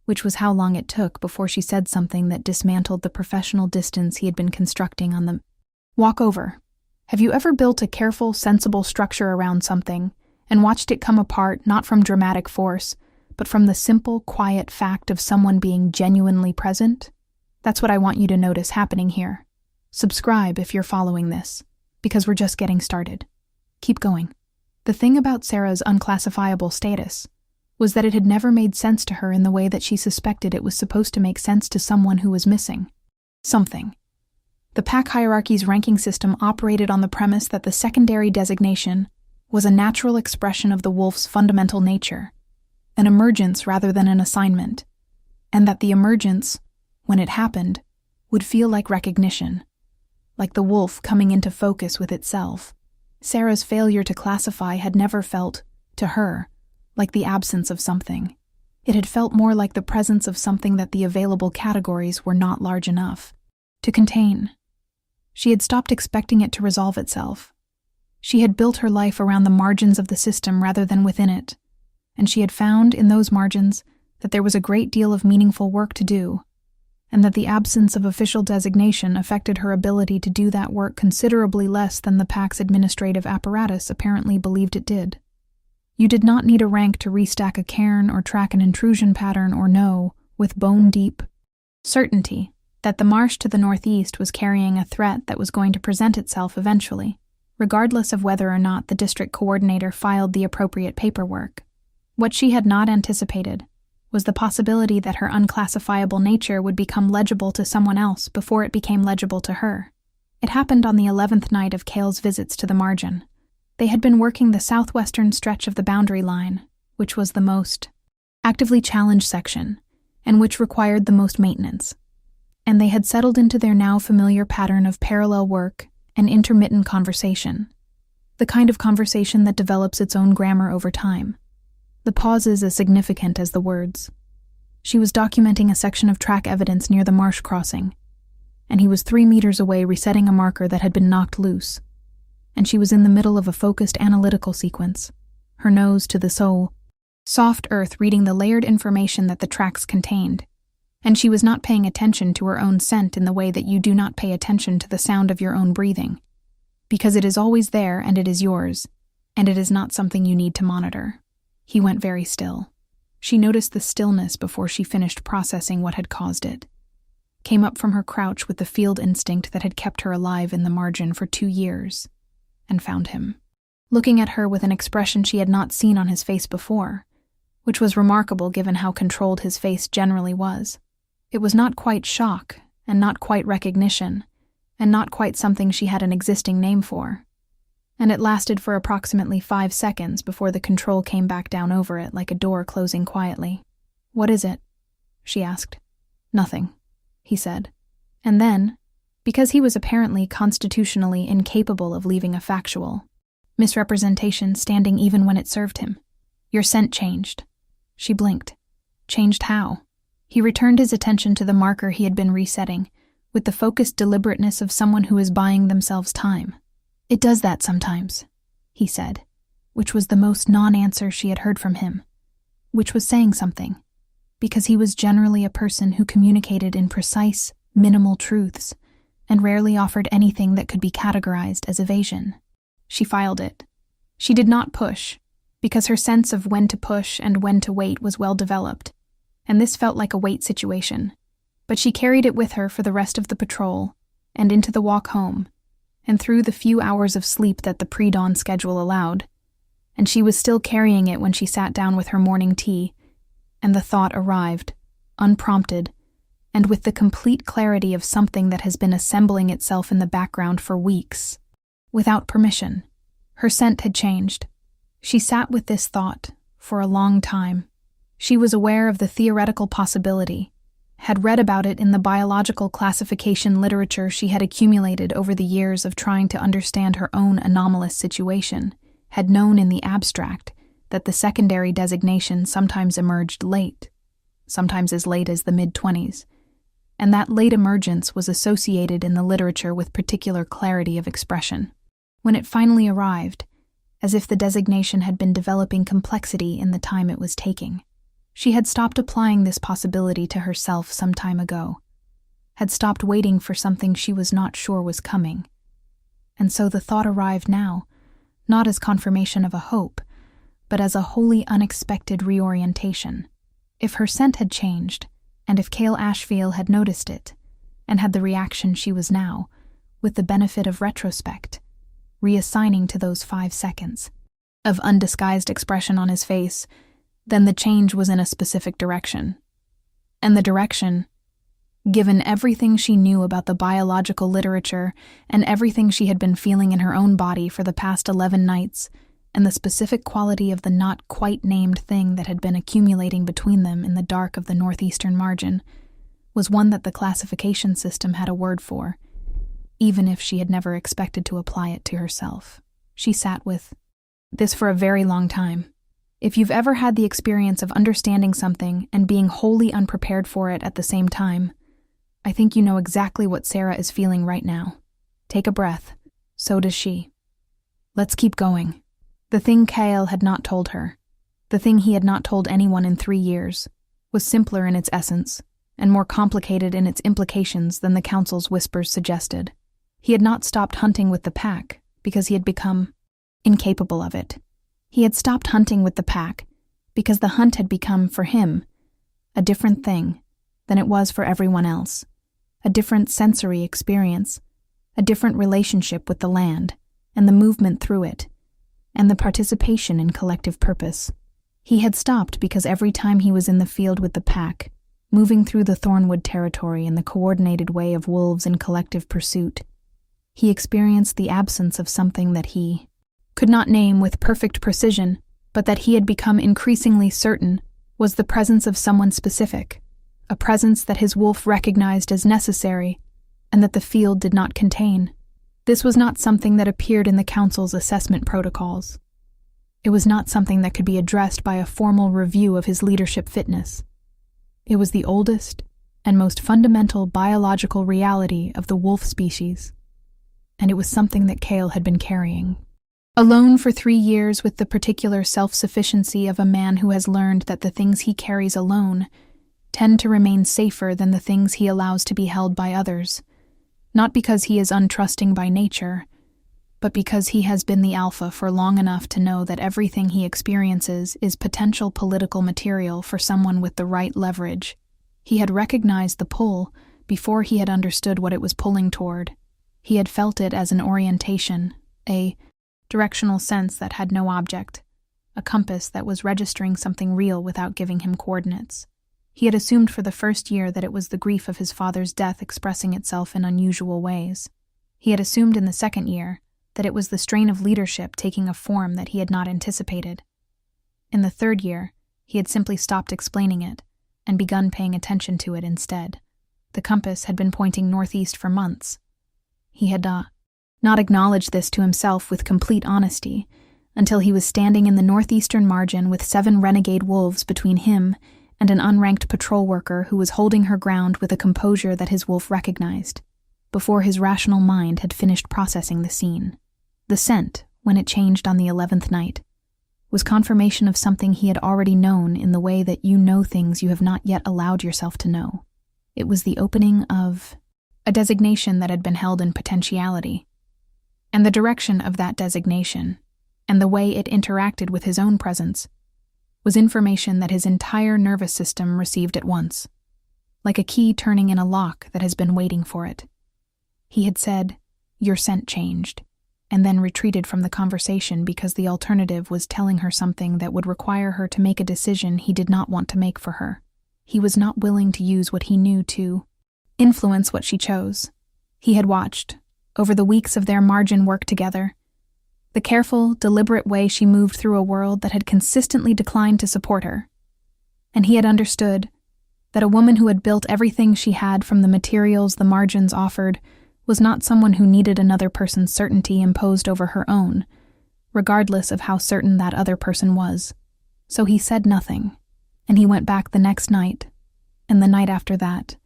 which was how long it took before she said something that dismantled the professional distance he had been constructing on the walk over. Have you ever built a careful, sensible structure around something and watched it come apart not from dramatic force, but from the simple, quiet fact of someone being genuinely present? That's what I want you to notice happening here. Subscribe if you're following this, because we're just getting started. Keep going. The thing about Sarah's unclassifiable status was that it had never made sense to her in the way that she suspected it was supposed to make sense to someone who was missing something. The pack hierarchy's ranking system operated on the premise that the secondary designation was a natural expression of the wolf's fundamental nature, an emergence rather than an assignment, and that the emergence, when it happened, would feel like recognition, like the wolf coming into focus with itself. Sarah's failure to classify had never felt, to her, like the absence of something. It had felt more like the presence of something that the available categories were not large enough to contain. She had stopped expecting it to resolve itself. She had built her life around the margins of the system rather than within it, and she had found in those margins that there was a great deal of meaningful work to do, and that the absence of official designation affected her ability to do that work considerably less than the pack's administrative apparatus apparently believed it did. You did not need a rank to restack a cairn or track an intrusion pattern or know, with bone-deep certainty, that the marsh to the northeast was carrying a threat that was going to present itself eventually, regardless of whether or not the district coordinator filed the appropriate paperwork. What she had not anticipated was the possibility that her unclassifiable nature would become legible to someone else before it became legible to her. It happened on the 11th night of Cale's visits to the margin. They had been working the southwestern stretch of the boundary line, which was the most actively challenged section, and which required the most maintenance. And they had settled into their now familiar pattern of parallel work and intermittent conversation, the kind of conversation that develops its own grammar over time. The pauses as significant as the words. She was documenting a section of track evidence near the marsh crossing, and he was 3 meters away resetting a marker that had been knocked loose, and she was in the middle of a focused analytical sequence, her nose to the sole, soft earth reading the layered information that the tracks contained, and she was not paying attention to her own scent in the way that you do not pay attention to the sound of your own breathing, because it is always there and it is yours, and it is not something you need to monitor. He went very still. She noticed the stillness before she finished processing what had caused it, came up from her crouch with the field instinct that had kept her alive in the margin for 2 years, and found him, looking at her with an expression she had not seen on his face before, which was remarkable given how controlled his face generally was. It was not quite shock, and not quite recognition, and not quite something she had an existing name for. And it lasted for approximately 5 seconds before the control came back down over it like a door closing quietly. "What is it?" she asked. "Nothing," he said. And then, because he was apparently constitutionally incapable of leaving a factual misrepresentation standing even when it served him, "Your scent changed." She blinked. Changed how? He returned his attention to the marker he had been resetting, with the focused deliberateness of someone who is buying themselves time. "It does that sometimes," he said, which was the most non-answer she had heard from him, which was saying something, because he was generally a person who communicated in precise, minimal truths, and rarely offered anything that could be categorized as evasion. She filed it. She did not push. because her sense of when to push and when to wait was well developed, and this felt like a wait situation. But she carried it with her for the rest of the patrol, and into the walk home, and through the few hours of sleep that the pre-dawn schedule allowed, and she was still carrying it when she sat down with her morning tea, and the thought arrived, unprompted, and with the complete clarity of something that has been assembling itself in the background for weeks. Without permission, her scent had changed. She sat with this thought for a long time. She was aware of the theoretical possibility, had read about it in the biological classification literature she had accumulated over the years of trying to understand her own anomalous situation, had known in the abstract that the secondary designation sometimes emerged late, sometimes as late as the mid-20s, and that late emergence was associated in the literature with particular clarity of expression. When it finally arrived, as if the designation had been developing complexity in the time it was taking, she had stopped applying this possibility to herself some time ago, had stopped waiting for something she was not sure was coming. And so the thought arrived now, not as confirmation of a hope, but as a wholly unexpected reorientation. If her scent had changed, and if Cale Ashfield had noticed it, and had the reaction she was now, with the benefit of retrospect, reassigning to those 5 seconds of undisguised expression on his face, then the change was in a specific direction. And the direction, given everything she knew about the biological literature and everything she had been feeling in her own body for the past 11 nights, and the specific quality of the not quite named thing that had been accumulating between them in the dark of the northeastern margin, was one that the classification system had a word for, even if she had never expected to apply it to herself. She sat with this for a very long time. If you've ever had the experience of understanding something and being wholly unprepared for it at the same time, I think you know exactly what Sarah is feeling right now. Take a breath. So does she. Let's keep going. The thing Cale had not told her, the thing he had not told anyone in 3 years, was simpler in its essence and more complicated in its implications than the council's whispers suggested. He had not stopped hunting with the pack because he had become incapable of it. He had stopped hunting with the pack because the hunt had become, for him, a different thing than it was for everyone else, a different sensory experience, a different relationship with the land and the movement through it, and the participation in collective purpose. He had stopped because every time he was in the field with the pack, moving through the Thornwood territory in the coordinated way of wolves in collective pursuit, he experienced the absence of something that he could not name with perfect precision, but that he had become increasingly certain was the presence of someone specific, a presence that his wolf recognized as necessary, and that the field did not contain. This was not something that appeared in the council's assessment protocols. It was not something that could be addressed by a formal review of his leadership fitness. It was the oldest and most fundamental biological reality of the wolf species, and it was something that Cale had been carrying. Alone for 3 years with the particular self-sufficiency of a man who has learned that the things he carries alone tend to remain safer than the things he allows to be held by others, not because he is untrusting by nature, but because he has been the alpha for long enough to know that everything he experiences is potential political material for someone with the right leverage. He had recognized the pull before he had understood what it was pulling toward. He had felt it as an orientation, a directional sense that had no object, a compass that was registering something real without giving him coordinates. He had assumed for the first year that it was the grief of his father's death expressing itself in unusual ways. He had assumed in the second year that it was the strain of leadership taking a form that he had not anticipated. In the third year, he had simply stopped explaining it and begun paying attention to it instead. The compass had been pointing northeast for months. He had not acknowledged this to himself with complete honesty until he was standing in the northeastern margin with 7 renegade wolves between him and an unranked patrol worker who was holding her ground with a composure that his wolf recognized, before his rational mind had finished processing the scene. The scent, when it changed on the 11th night, was confirmation of something he had already known in the way that you know things you have not yet allowed yourself to know. It was the opening of a designation that had been held in potentiality, and the direction of that designation, and the way it interacted with his own presence, was information that his entire nervous system received at once, like a key turning in a lock that has been waiting for it. He had said, "Your scent changed," and then retreated from the conversation because the alternative was telling her something that would require her to make a decision he did not want to make for her. He was not willing to use what he knew to influence what she chose. He had watched, over the weeks of their margin work together, the careful, deliberate way she moved through a world that had consistently declined to support her. And he had understood that a woman who had built everything she had from the materials the margins offered was not someone who needed another person's certainty imposed over her own, regardless of how certain that other person was. So he said nothing, and he went back the next night, and the night after that,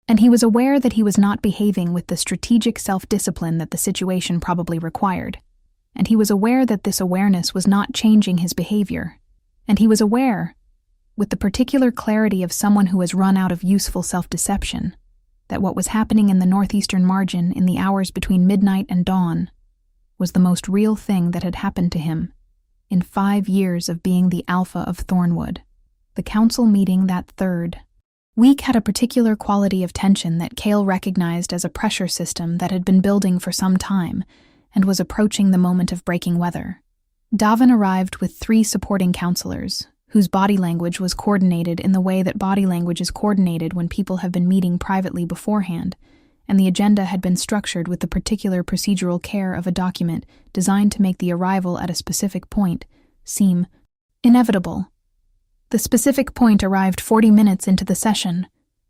and he was aware that he was not behaving with the strategic self-discipline that the situation probably required. And he was aware that this awareness was not changing his behavior. And he was aware, with the particular clarity of someone who has run out of useful self-deception, that what was happening in the northeastern margin in the hours between midnight and dawn was the most real thing that had happened to him in 5 years of being the alpha of Thornwood. The council meeting that third week had a particular quality of tension that Cale recognized as a pressure system that had been building for some time and was approaching the moment of breaking weather. Davin arrived with 3 supporting counselors, whose body language was coordinated in the way that body language is coordinated when people have been meeting privately beforehand, and the agenda had been structured with the particular procedural care of a document designed to make the arrival at a specific point seem inevitable. The specific point arrived 40 minutes into the session,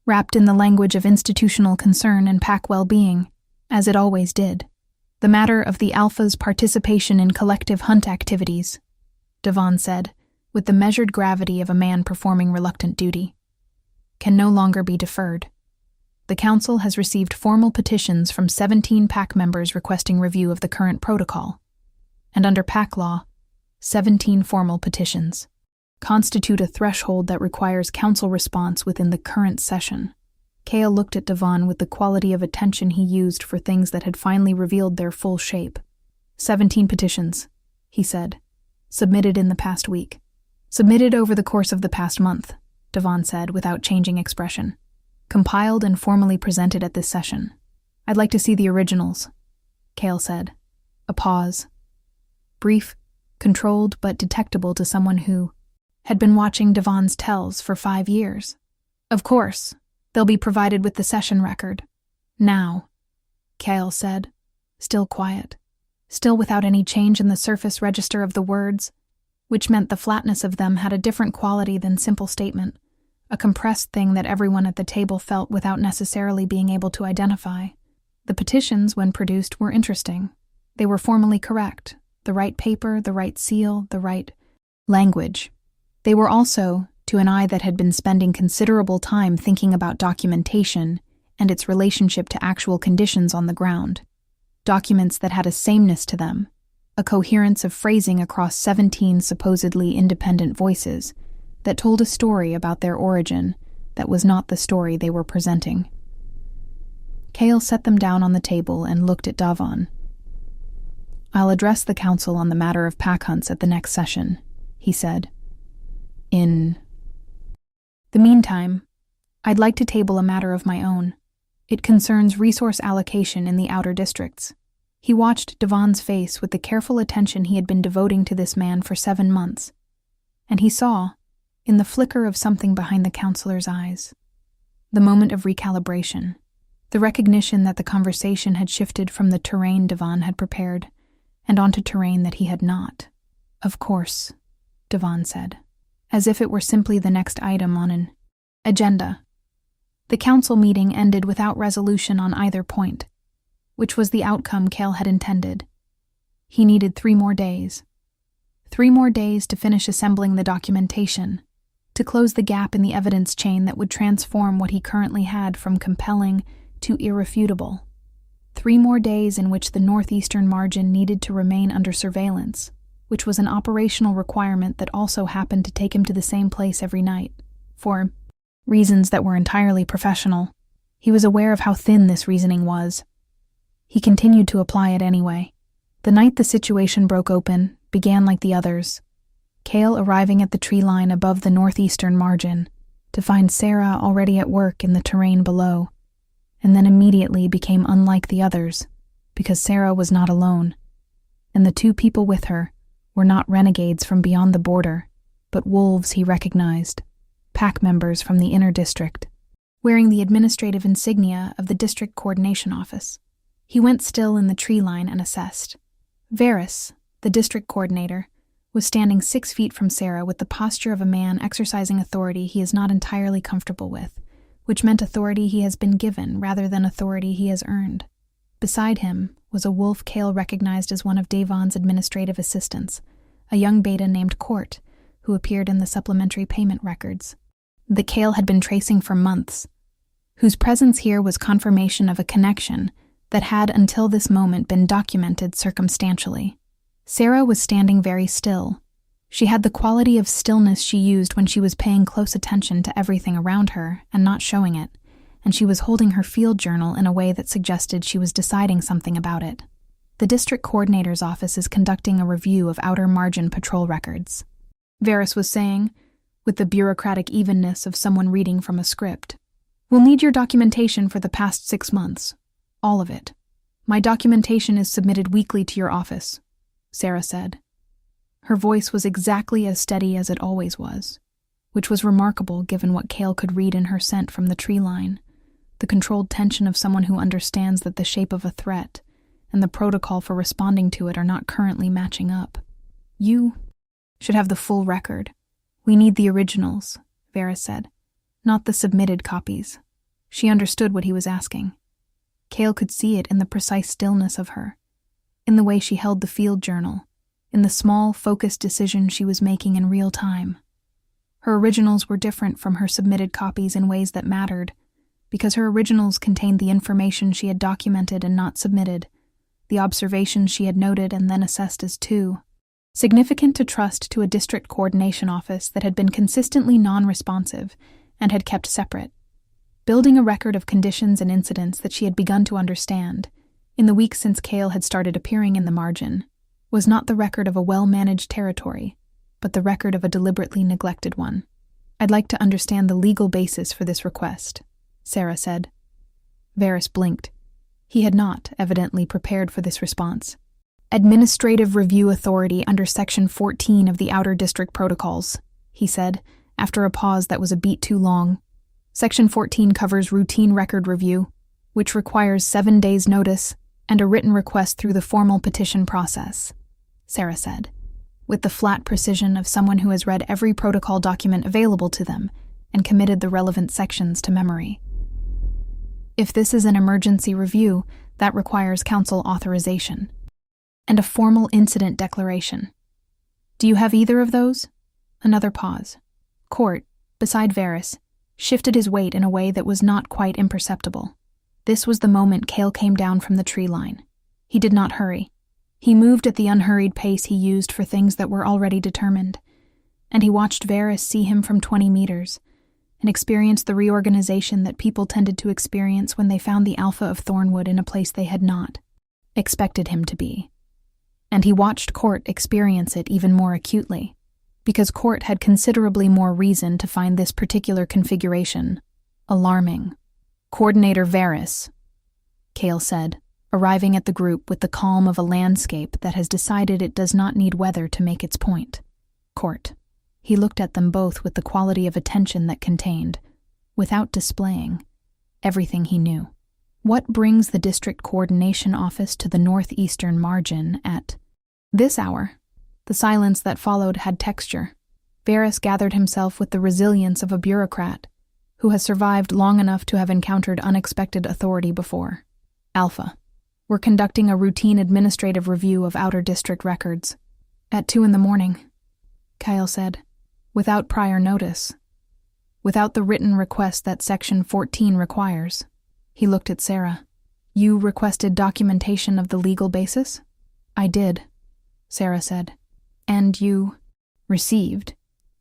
wrapped in the language of institutional concern and pack well-being, as it always did. The matter of the Alpha's participation in collective hunt activities, Devon said, with the measured gravity of a man performing reluctant duty, can no longer be deferred. The Council has received formal petitions from 17 pack members requesting review of the current protocol, and under pack law, 17 formal petitions constitute a threshold that requires Council response within the current session. Cale looked at Devon with the quality of attention he used for things that had finally revealed their full shape. 17 petitions, he said, submitted in the past week. Submitted over the course of the past month, Devon said without changing expression. Compiled and formally presented at this session. I'd like to see the originals, Cale said. A pause. Brief, controlled but detectable to someone who had been watching Devon's tells for 5 years. Of course. They'll be provided with the session record. Now, Cale said, still quiet, still without any change in the surface register of the words, which meant the flatness of them had a different quality than simple statement, a compressed thing that everyone at the table felt without necessarily being able to identify. The petitions, when produced, were interesting. They were formally correct, the right paper, the right seal, the right language. They were also, to an eye that had been spending considerable time thinking about documentation and its relationship to actual conditions on the ground, documents that had a sameness to them, a coherence of phrasing across 17 supposedly independent voices that told a story about their origin that was not the story they were presenting. Cale set them down on the table and looked at Davon. "I'll address the council on the matter of pack hunts at the next session," he said. "In the meantime, I'd like to table a matter of my own. It concerns resource allocation in the outer districts." He watched Devon's face with the careful attention he had been devoting to this man for 7 months, and he saw, in the flicker of something behind the counselor's eyes, the moment of recalibration, the recognition that the conversation had shifted from the terrain Devon had prepared and onto terrain that he had not. "Of course," Devon said, as if it were simply the next item on an agenda. The council meeting ended without resolution on either point, which was the outcome Cale had intended. He needed 3 more days. 3 more days to finish assembling the documentation, to close the gap in the evidence chain that would transform what he currently had from compelling to irrefutable. 3 more days in which the northeastern margin needed to remain under surveillance, which was an operational requirement that also happened to take him to the same place every night, for reasons that were entirely professional. He was aware of how thin this reasoning was. He continued to apply it anyway. The night the situation broke open, began like the others, Cale arriving at the tree line above the northeastern margin to find Sarah already at work in the terrain below, and then immediately became unlike the others because Sarah was not alone, and the two people with her were not renegades from beyond the border, but wolves he recognized, pack members from the inner district, wearing the administrative insignia of the district coordination office. He went still in the tree line and assessed. Varys, the district coordinator, was standing 6 feet from Sarah with the posture of a man exercising authority he is not entirely comfortable with, which meant authority he has been given rather than authority he has earned. Beside him was a wolf Cale recognized as one of Davon's administrative assistants, a young beta named Court, who appeared in the supplementary payment records that Cale had been tracing for months, whose presence here was confirmation of a connection that had until this moment been documented circumstantially. Sarah was standing very still. She had the quality of stillness she used when she was paying close attention to everything around her and not showing it, and she was holding her field journal in a way that suggested she was deciding something about it. The district coordinator's office is conducting a review of outer margin patrol records, Varys was saying, with the bureaucratic evenness of someone reading from a script. We'll need your documentation for the past 6 months. All of it. My documentation is submitted weekly to your office, Sarah said. Her voice was exactly as steady as it always was, which was remarkable given what Cale could read in her scent from the tree line, the controlled tension of someone who understands that the shape of a threat and the protocol for responding to it are not currently matching up. You should have the full record. We need the originals, Varys said, not the submitted copies. She understood what he was asking. Cale could see it in the precise stillness of her, in the way she held the field journal, in the small, focused decision she was making in real time. Her originals were different from her submitted copies in ways that mattered, because her originals contained the information she had documented and not submitted, the observations she had noted and then assessed as two, significant to trust to a district coordination office that had been consistently non-responsive and had kept separate. Building a record of conditions and incidents that she had begun to understand, in the weeks since Cale had started appearing in the margin, was not the record of a well-managed territory, but the record of a deliberately neglected one. I'd like to understand the legal basis for this request, Sarah said. Varys blinked. He had not, evidently, prepared for this response. Administrative Review Authority under Section 14 of the Outer District Protocols, he said, after a pause that was a beat too long. Section 14 covers routine record review, which requires 7 days' notice and a written request through the formal petition process, Sarah said, with the flat precision of someone who has read every protocol document available to them and committed the relevant sections to memory. If this is an emergency review, that requires council authorization and a formal incident declaration. Do you have either of those? Another pause. Court, beside Varys, shifted his weight in a way that was not quite imperceptible. This was the moment Cale came down from the tree line. He did not hurry. He moved at the unhurried pace he used for things that were already determined, and he watched Varys see him from 20 meters and experienced the reorganization that people tended to experience when they found the Alpha of Thornwood in a place they had not expected him to be. And he watched Court experience it even more acutely, because Court had considerably more reason to find this particular configuration alarming. Coordinator Varys, Cale said, arriving at the group with the calm of a landscape that has decided it does not need weather to make its point. Court. He looked at them both with the quality of attention that contained, without displaying, everything he knew. What brings the district coordination office to the northeastern margin at this hour? The silence that followed had texture. Varys gathered himself with the resilience of a bureaucrat who has survived long enough to have encountered unexpected authority before. Alpha. We're conducting a routine administrative review of outer district records. At 2 a.m, Kyle said, without prior notice, without the written request that Section 14 requires. He looked at Sarah. You requested documentation of the legal basis? I did, Sarah said. And you received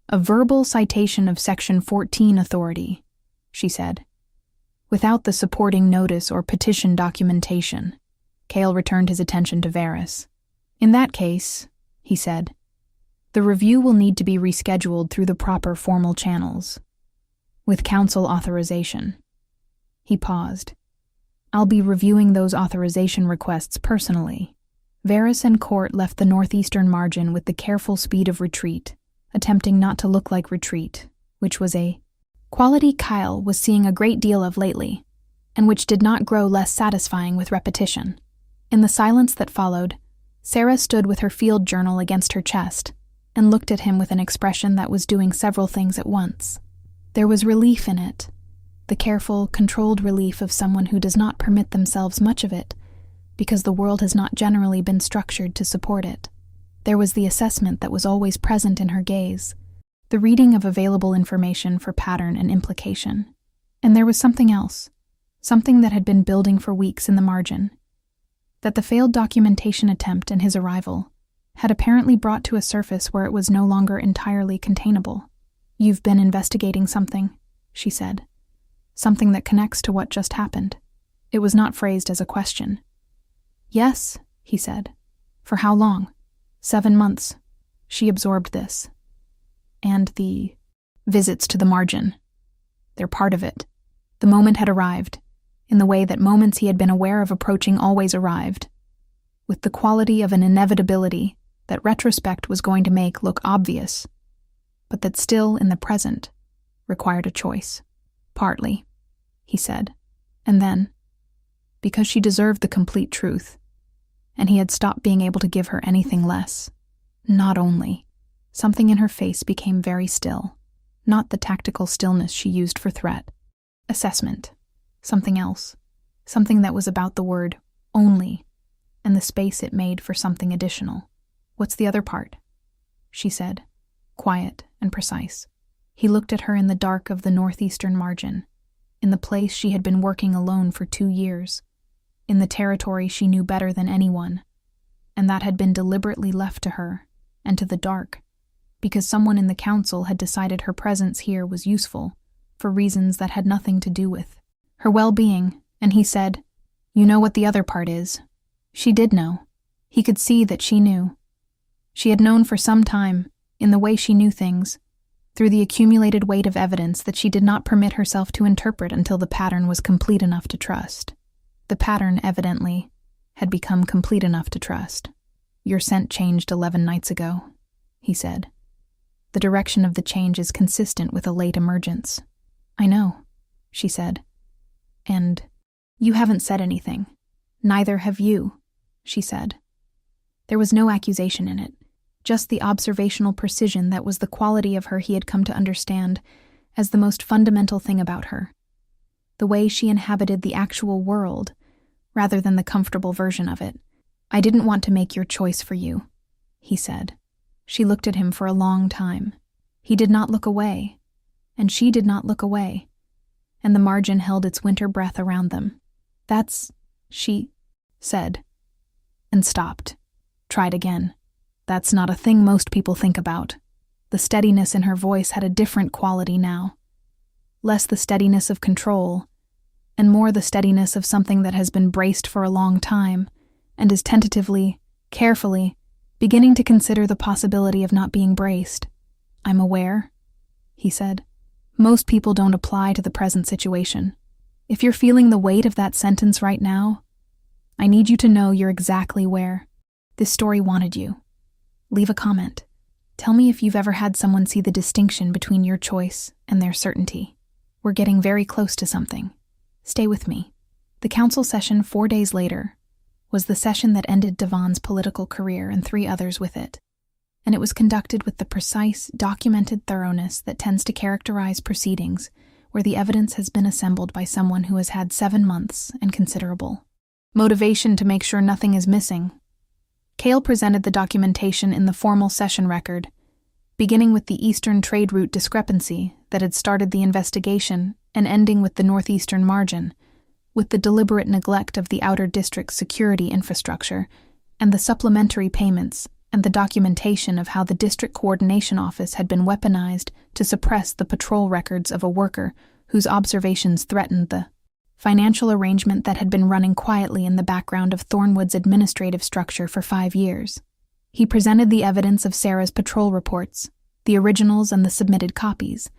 a verbal citation of Section 14 authority, she said, without the supporting notice or petition documentation. Cale returned his attention to Varys. In that case, he said. The review will need to be rescheduled through the proper formal channels, with council authorization. He paused. I'll be reviewing those authorization requests personally. Varys and Court left the northeastern margin with the careful speed of retreat, attempting not to look like retreat, which was a quality Kyle was seeing a great deal of lately, and which did not grow less satisfying with repetition. In the silence that followed, Sarah stood with her field journal against her chest and looked at him with an expression that was doing several things at once. There was relief in it, the careful, controlled relief of someone who does not permit themselves much of it, because the world has not generally been structured to support it. There was the assessment that was always present in her gaze, the reading of available information for pattern and implication. And there was something else, something that had been building for weeks in the margin, that the failed documentation attempt and his arrival had apparently brought to a surface where it was no longer entirely containable. You've been investigating something, she said. Something that connects to what just happened. It was not phrased as a question. Yes, he said. For how long? 7 months. She absorbed this. And the visits to the margin. They're part of it. The moment had arrived, in the way that moments he had been aware of approaching always arrived, with the quality of an inevitability that retrospect was going to make look obvious, but that still, in the present, required a choice. Partly, he said. And then, because she deserved the complete truth, and he had stopped being able to give her anything less. Not only. Something in her face became very still, not the tactical stillness she used for threat. Assessment. Something else. Something that was about the word only, and the space it made for something additional. What's the other part? She said, quiet and precise. He looked at her in the dark of the northeastern margin, in the place she had been working alone for 2 years, in the territory she knew better than anyone, and that had been deliberately left to her, and to the dark, because someone in the council had decided her presence here was useful, for reasons that had nothing to do with her well-being, and he said, You know what the other part is. She did know. He could see that she knew. She had known for some time, in the way she knew things, through the accumulated weight of evidence that she did not permit herself to interpret until the pattern was complete enough to trust. The pattern, evidently, had become complete enough to trust. Your scent changed 11 nights ago, he said. The direction of the change is consistent with a late emergence. I know, she said. And you haven't said anything. Neither have you, she said. There was no accusation in it, just the observational precision that was the quality of her he had come to understand as the most fundamental thing about her. The way she inhabited the actual world, rather than the comfortable version of it. I didn't want to make your choice for you, he said. She looked at him for a long time. He did not look away, and she did not look away, and the margin held its winter breath around them. That's, she said, and stopped. Tried again. That's not a thing most people think about. The steadiness in her voice had a different quality now. Less the steadiness of control, and more the steadiness of something that has been braced for a long time, and is tentatively, carefully, beginning to consider the possibility of not being braced. I'm aware, he said. Most people don't apply to the present situation. If you're feeling the weight of that sentence right now, I need you to know you're exactly where. This story wanted you. Leave a comment. Tell me if you've ever had someone see the distinction between your choice and their certainty. We're getting very close to something. Stay with me. The council session 4 days later was the session that ended Devon's political career and 3 others with it, and it was conducted with the precise, documented thoroughness that tends to characterize proceedings where the evidence has been assembled by someone who has had 7 months and considerable motivation to make sure nothing is missing. Cale presented the documentation in the formal session record, beginning with the eastern trade route discrepancy that had started the investigation and ending with the northeastern margin, with the deliberate neglect of the outer district's security infrastructure, and the supplementary payments and the documentation of how the district coordination office had been weaponized to suppress the patrol records of a worker whose observations threatened the financial arrangement that had been running quietly in the background of Thornwood's administrative structure for 5 years. He presented the evidence of Sarah's patrol reports, the originals and the submitted copies,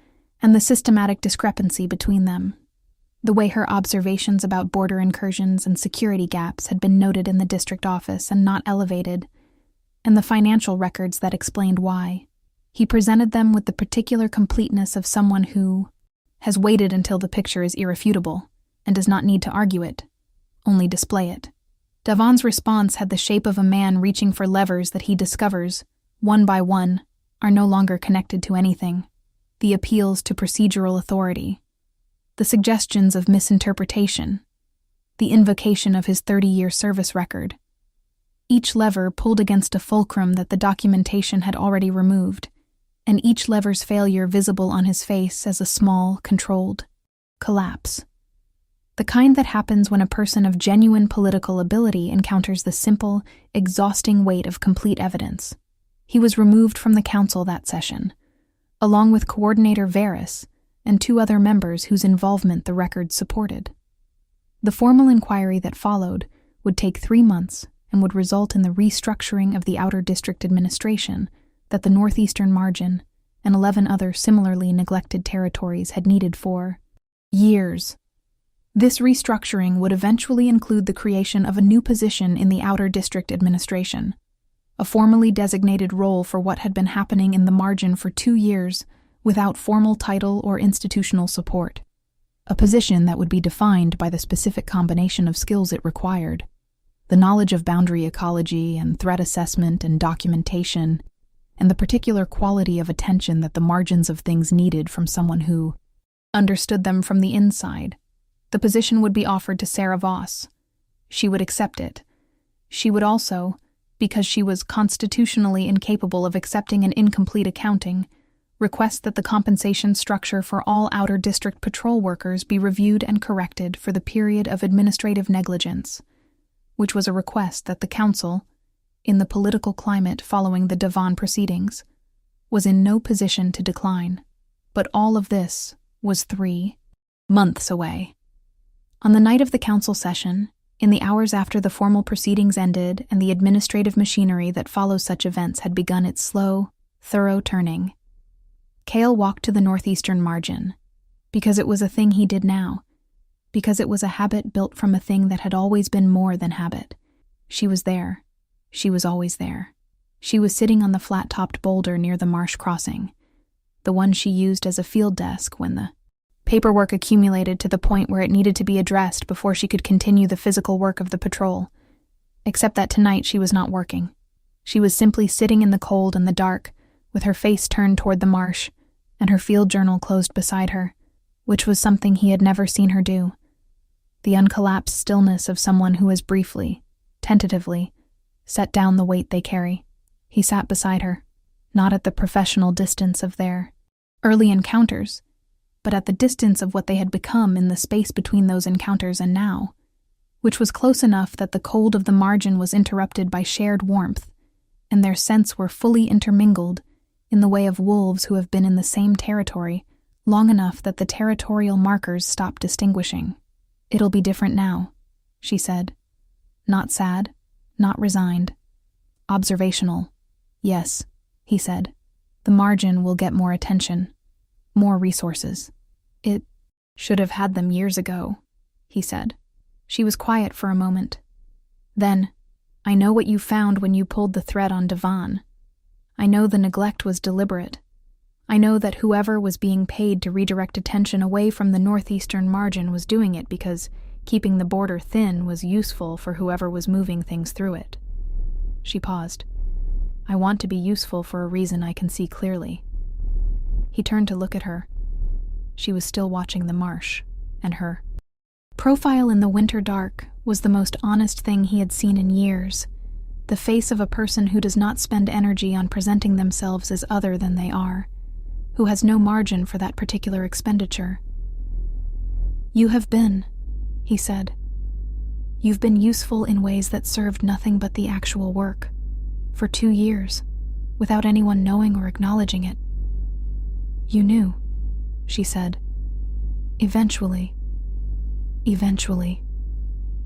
and the systematic discrepancy between them. The way her observations about border incursions and security gaps had been noted in the district office and not elevated, and the financial records that explained why. He presented them with the particular completeness of someone who has waited until the picture is irrefutable and does not need to argue it, only display it. Devon's response had the shape of a man reaching for levers that he discovers, one by one, are no longer connected to anything. The appeals to procedural authority, the suggestions of misinterpretation, the invocation of his 30-year service record. Each lever pulled against a fulcrum that the documentation had already removed, and each lever's failure visible on his face as a small, controlled collapse. The kind that happens when a person of genuine political ability encounters the simple, exhausting weight of complete evidence. He was removed from the council that session, along with Coordinator Varys and 2 other members whose involvement the records supported. The formal inquiry that followed would take 3 months and would result in the restructuring of the Outer District Administration that the Northeastern Margin and 11 other similarly neglected territories had needed for years. This restructuring would eventually include the creation of a new position in the Outer District Administration, a formally designated role for what had been happening in the margin for 2 years without formal title or institutional support, a position that would be defined by the specific combination of skills it required, the knowledge of boundary ecology and threat assessment and documentation, and the particular quality of attention that the margins of things needed from someone who understood them from the inside. The position would be offered to Sarah Voss. She would accept it. She would also, because she was constitutionally incapable of accepting an incomplete accounting, request that the compensation structure for all Outer District patrol workers be reviewed and corrected for the period of administrative negligence, which was a request that the council, in the political climate following the Devon proceedings, was in no position to decline. But all of this was 3 months away. On the night of the council session, in the hours after the formal proceedings ended and the administrative machinery that follows such events had begun its slow, thorough turning, Cale walked to the Northeastern Margin, because it was a thing he did now, because it was a habit built from a thing that had always been more than habit. She was there. She was always there. She was sitting on the flat-topped boulder near the marsh crossing, the one she used as a field desk when the paperwork accumulated to the point where it needed to be addressed before she could continue the physical work of the patrol. Except that tonight she was not working. She was simply sitting in the cold and the dark, with her face turned toward the marsh, and her field journal closed beside her, which was something he had never seen her do. The uncollapsed stillness of someone who has briefly, tentatively, set down the weight they carry. He sat beside her, not at the professional distance of their early encounters, but at the distance of what they had become in the space between those encounters and now, which was close enough that the cold of the margin was interrupted by shared warmth, and their scents were fully intermingled in the way of wolves who have been in the same territory long enough that the territorial markers stop distinguishing. "It'll be different now," she said. Not sad, not resigned. Observational. "Yes," he said. "The margin will get more attention, more resources. It should have had them years ago," he said. She was quiet for a moment. Then, "I know what you found when you pulled the thread on Devon. I know the neglect was deliberate. I know that whoever was being paid to redirect attention away from the Northeastern Margin was doing it because keeping the border thin was useful for whoever was moving things through it." She paused. "I want to be useful for a reason I can see clearly." He turned to look at her. She was still watching the marsh, and her profile in the winter dark was the most honest thing he had seen in years, the face of a person who does not spend energy on presenting themselves as other than they are, who has no margin for that particular expenditure. "You have been," he said. "You've been useful in ways that served nothing but the actual work, for 2 years, without anyone knowing or acknowledging it." "You knew," she said. Eventually,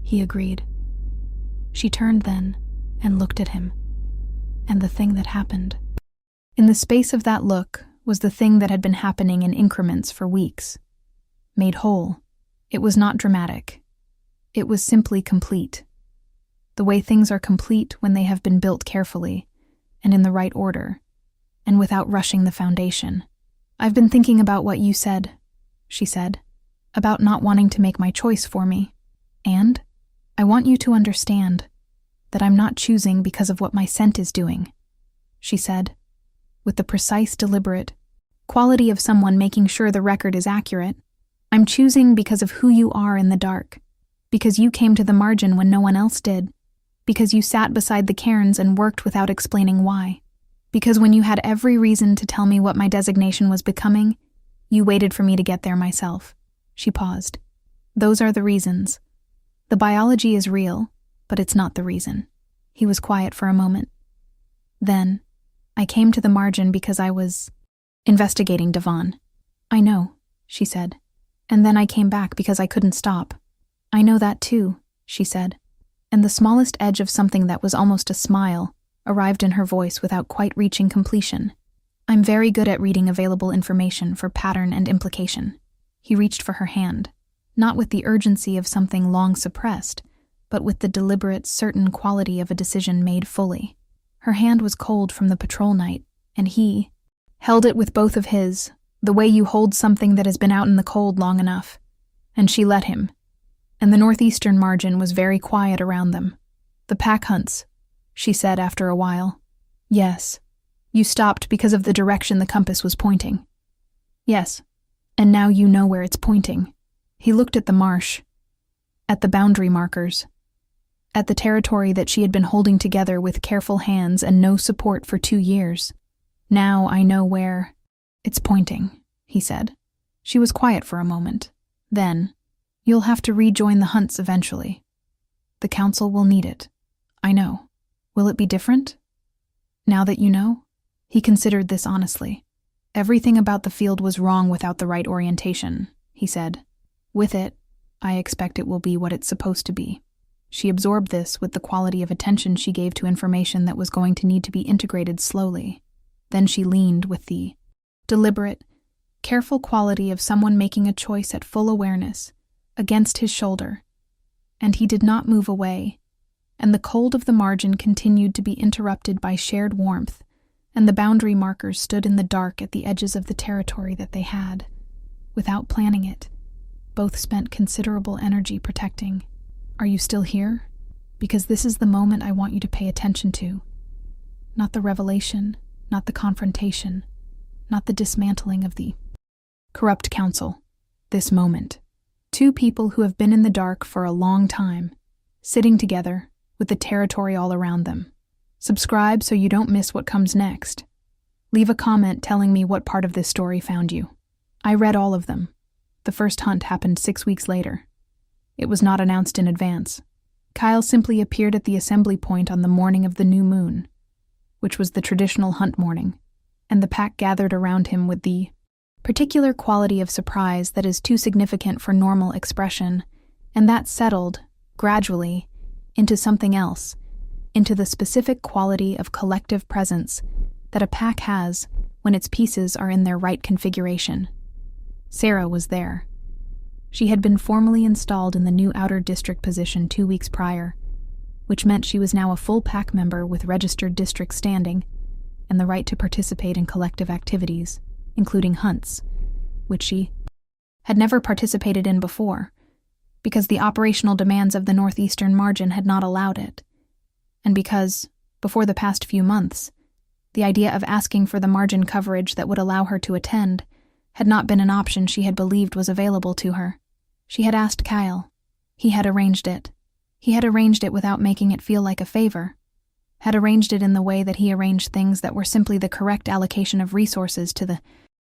he agreed. She turned then and looked at him. and the thing that happened. In the space of that look was the thing that had been happening in increments for weeks. Made whole. It was not dramatic. It was simply complete. The way things are complete when they have been built carefully, and in the right order, and without rushing the foundation. "I've been thinking about what you said," she said, "about not wanting to make my choice for me. And I want you to understand that I'm not choosing because of what my scent is doing," she said, with the precise, deliberate quality of someone making sure the record is accurate. "I'm choosing because of who you are in the dark, because you came to the margin when no one else did, because you sat beside the cairns and worked without explaining why, because when you had every reason to tell me what my designation was becoming, you waited for me to get there myself." She paused. "Those are the reasons. The biology is real, but it's not the reason." He was quiet for a moment. "Then, I came to the margin because I was investigating Devon." "I know," she said. "And then I came back because I couldn't stop." "I know that too," she said. And the smallest edge of something that was almost a smile arrived in her voice without quite reaching completion. "I'm very good at reading available information for pattern and implication." He reached for her hand, not with the urgency of something long suppressed, but with the deliberate, certain quality of a decision made fully. Her hand was cold from the patrol night, and he held it with both of his, the way you hold something that has been out in the cold long enough. And she let him. And the northeastern margin was very quiet around them. "The pack hunts," she said after a while. "Yes. You stopped because of the direction the compass was pointing." "Yes. And now you know where it's pointing." He looked at the marsh, at the boundary markers, at the territory that she had been holding together with careful hands and no support for 2 years. "Now I know where it's pointing," he said. She was quiet for a moment. Then, "You'll have to rejoin the hunts eventually. The council will need it. I know. Will it be different? Now that you know?" He considered this honestly. "Everything about the field was wrong without the right orientation," he said. "With it, I expect it will be what it's supposed to be." She absorbed this with the quality of attention she gave to information that was going to need to be integrated slowly. Then she leaned with the deliberate, careful quality of someone making a choice at full awareness, against his shoulder. And he did not move away, and the cold of the margin continued to be interrupted by shared warmth, and the boundary markers stood in the dark at the edges of the territory that they had. Without planning it, both spent considerable energy protecting. "Are you still here? Because this is the moment I want you to pay attention to. Not the revelation, not the confrontation, not the dismantling of the corrupt council. This moment. 2 people who have been in the dark for a long time, sitting together, with the territory all around them. Subscribe so you don't miss what comes next. Leave a comment telling me what part of this story found you. I read all of them. The first hunt happened 6 weeks later. It was not announced in advance. Kyle simply appeared at the assembly point on the morning of the new moon, which was the traditional hunt morning, and the pack gathered around him with the particular quality of surprise that is too significant for normal expression, and that settled, gradually, into something else, into the specific quality of collective presence that a pack has when its pieces are in their right configuration. Sarah was there. She had been formally installed in the new outer district position 2 weeks prior, which meant she was now a full pack member with registered district standing and the right to participate in collective activities, including hunts, which she had never participated in before, because the operational demands of the northeastern margin had not allowed it, and because, before the past few months, the idea of asking for the margin coverage that would allow her to attend had not been an option she had believed was available to her. She had asked Kyle. He had arranged it. He had arranged it without making it feel like a favor, had arranged it in the way that he arranged things that were simply the correct allocation of resources to the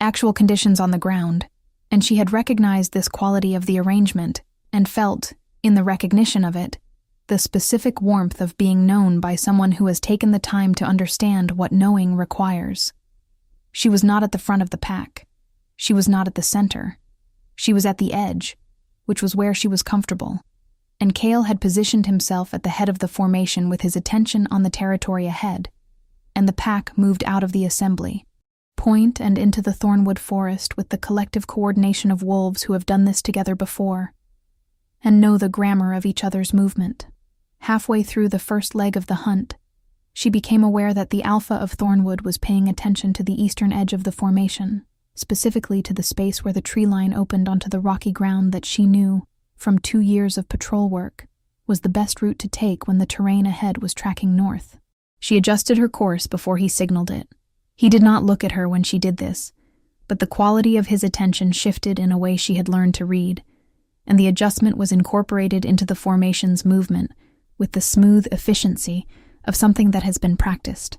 actual conditions on the ground, and she had recognized this quality of the arrangement and felt, in the recognition of it, the specific warmth of being known by someone who has taken the time to understand what knowing requires. She was not at the front of the pack. She was not at the center. She was at the edge, which was where she was comfortable, and Cale had positioned himself at the head of the formation with his attention on the territory ahead, and the pack moved out of the assembly point and into the thornwood forest with the collective coordination of wolves who have done this together before and know the grammar of each other's movement. Halfway through the first leg of the hunt, she became aware that the alpha of Thornwood was paying attention to the eastern edge of the formation, specifically to the space where the tree line opened onto the rocky ground that she knew, from 2 years of patrol work, was the best route to take when the terrain ahead was tracking north. She adjusted her course before he signaled it. He did not look at her when she did this, but the quality of his attention shifted in a way she had learned to read, and the adjustment was incorporated into the formation's movement with the smooth efficiency of something that has been practiced,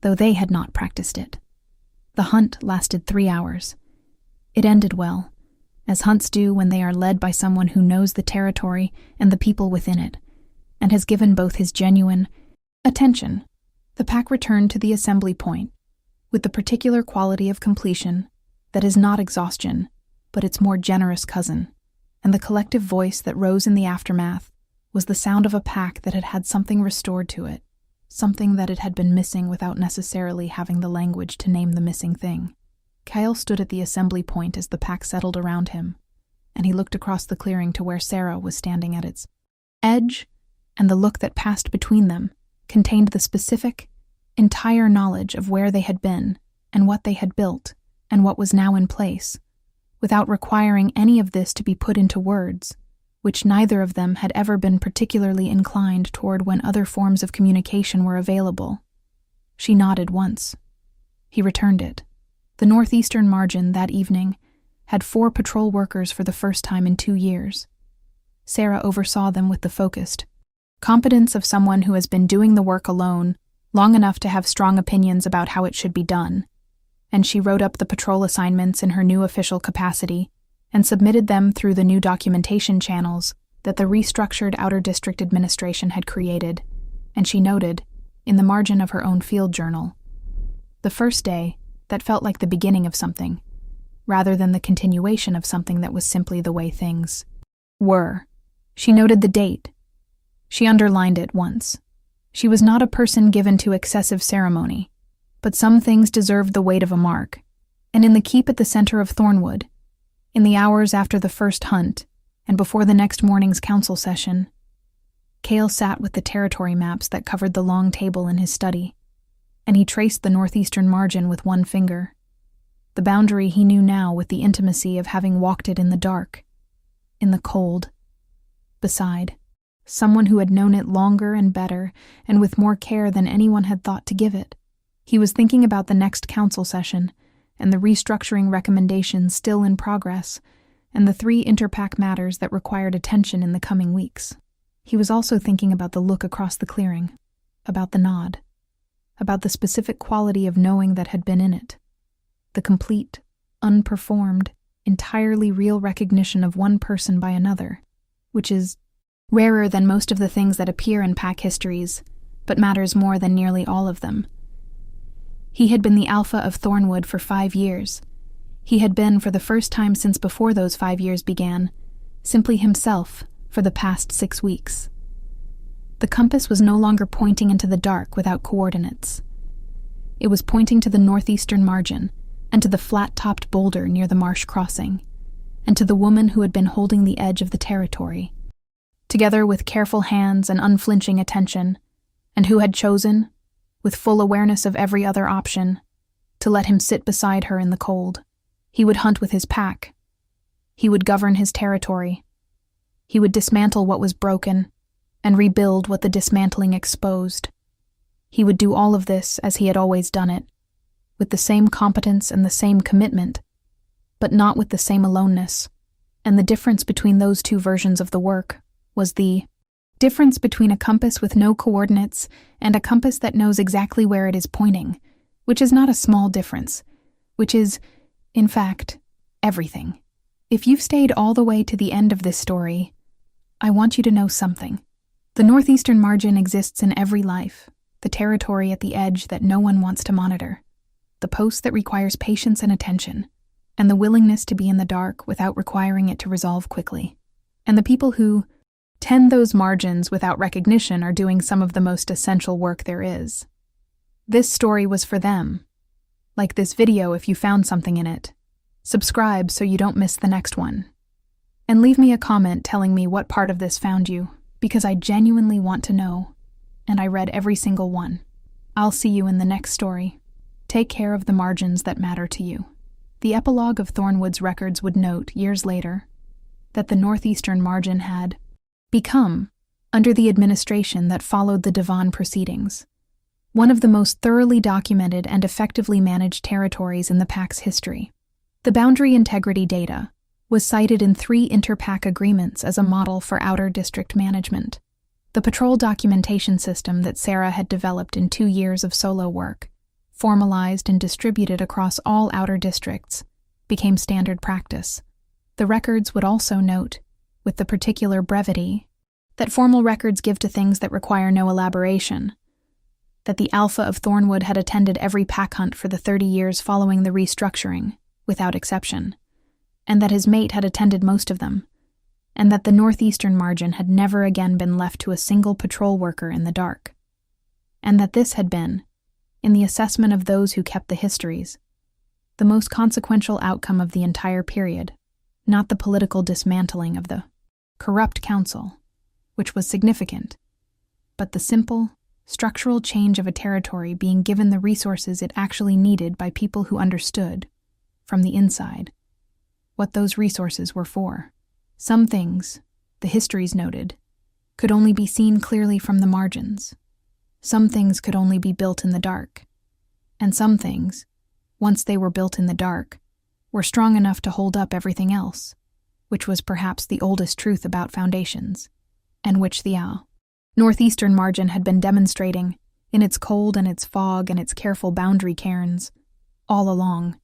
though they had not practiced it. The hunt lasted 3 hours. It ended well, as hunts do when they are led by someone who knows the territory and the people within it, and has given both his genuine attention. The pack returned to the assembly point, with the particular quality of completion that is not exhaustion, but its more generous cousin, and the collective voice that rose in the aftermath was the sound of a pack that had had something restored to it, something that it had been missing without necessarily having the language to name the missing thing. Kyle stood at the assembly point as the pack settled around him, and he looked across the clearing to where Sarah was standing at its edge, and the look that passed between them contained the specific, entire knowledge of where they had been and what they had built and what was now in place, without requiring any of this to be put into words, which neither of them had ever been particularly inclined toward when other forms of communication were available. She nodded once. He returned it. The northeastern margin that evening had 4 patrol workers for the first time in 2 years. Sarah oversaw them with the focused competence of someone who has been doing the work alone long enough to have strong opinions about how it should be done, and she wrote up the patrol assignments in her new official capacity and submitted them through the new documentation channels that the restructured Outer District Administration had created, and she noted, in the margin of her own field journal, the first day that felt like the beginning of something, rather than the continuation of something that was simply the way things were. She noted the date. She underlined it once. She was not a person given to excessive ceremony, but some things deserved the weight of a mark, and in the keep at the center of Thornwood, in the hours after the first hunt and before the next morning's council session, Cale sat with the territory maps that covered the long table in his study, and he traced the northeastern margin with one finger, the boundary he knew now with the intimacy of having walked it in the dark, in the cold, beside someone who had known it longer and better and with more care than anyone had thought to give it. He was thinking about the next council session and the restructuring recommendations still in progress and the 3 interpack matters that required attention in the coming weeks. He was also thinking about the look across the clearing, about the nod, about the specific quality of knowing that had been in it, the complete, unperformed, entirely real recognition of one person by another, which is rarer than most of the things that appear in pack histories, but matters more than nearly all of them. He had been the alpha of Thornwood for 5 years. He had been, for the first time since before those 5 years began, simply himself for the past 6 weeks. The compass was no longer pointing into the dark without coordinates. It was pointing to the northeastern margin, and to the flat-topped boulder near the marsh crossing, and to the woman who had been holding the edge of the territory, together with careful hands and unflinching attention, and who had chosen, with full awareness of every other option, to let him sit beside her in the cold. He would hunt with his pack. He would govern his territory. He would dismantle what was broken and rebuild what the dismantling exposed. He would do all of this as he had always done it, with the same competence and the same commitment, but not with the same aloneness. And the difference between those 2 versions of the work was the difference between a compass with no coordinates and a compass that knows exactly where it is pointing, which is not a small difference, which is, in fact, everything. If you've stayed all the way to the end of this story, I want you to know something. The northeastern margin exists in every life, the territory at the edge that no one wants to monitor, the post that requires patience and attention, and the willingness to be in the dark without requiring it to resolve quickly. And the people who tend those margins without recognition are doing some of the most essential work there is. This story was for them. Like this video if you found something in it. Subscribe so you don't miss the next one. And leave me a comment telling me what part of this found you, because I genuinely want to know. And I read every single one. I'll see you in the next story. Take care of the margins that matter to you. The epilogue of Thornwood's records would note, years later, that the northeastern margin had become, under the administration that followed the Devon proceedings, one of the most thoroughly documented and effectively managed territories in the PAC's history. The boundary integrity data was cited in 3 inter-PAC agreements as a model for outer district management. The patrol documentation system that Sarah had developed in 2 years of solo work, formalized and distributed across all outer districts, became standard practice. The records would also note, with the particular brevity, that formal records give to things that require no elaboration, that the Alpha of Thornwood had attended every pack hunt for the 30 years following the restructuring, without exception, and that his mate had attended most of them, and that the northeastern margin had never again been left to a single patrol worker in the dark, and that this had been, in the assessment of those who kept the histories, the most consequential outcome of the entire period, not the political dismantling of the corrupt council, which was significant, but the simple, structural change of a territory being given the resources it actually needed by people who understood, from the inside, what those resources were for. Some things, the histories noted, could only be seen clearly from the margins. Some things could only be built in the dark. And some things, once they were built in the dark, were strong enough to hold up everything else, which was perhaps the oldest truth about foundations, and which the northeastern margin had been demonstrating, in its cold and its fog and its careful boundary cairns, all along.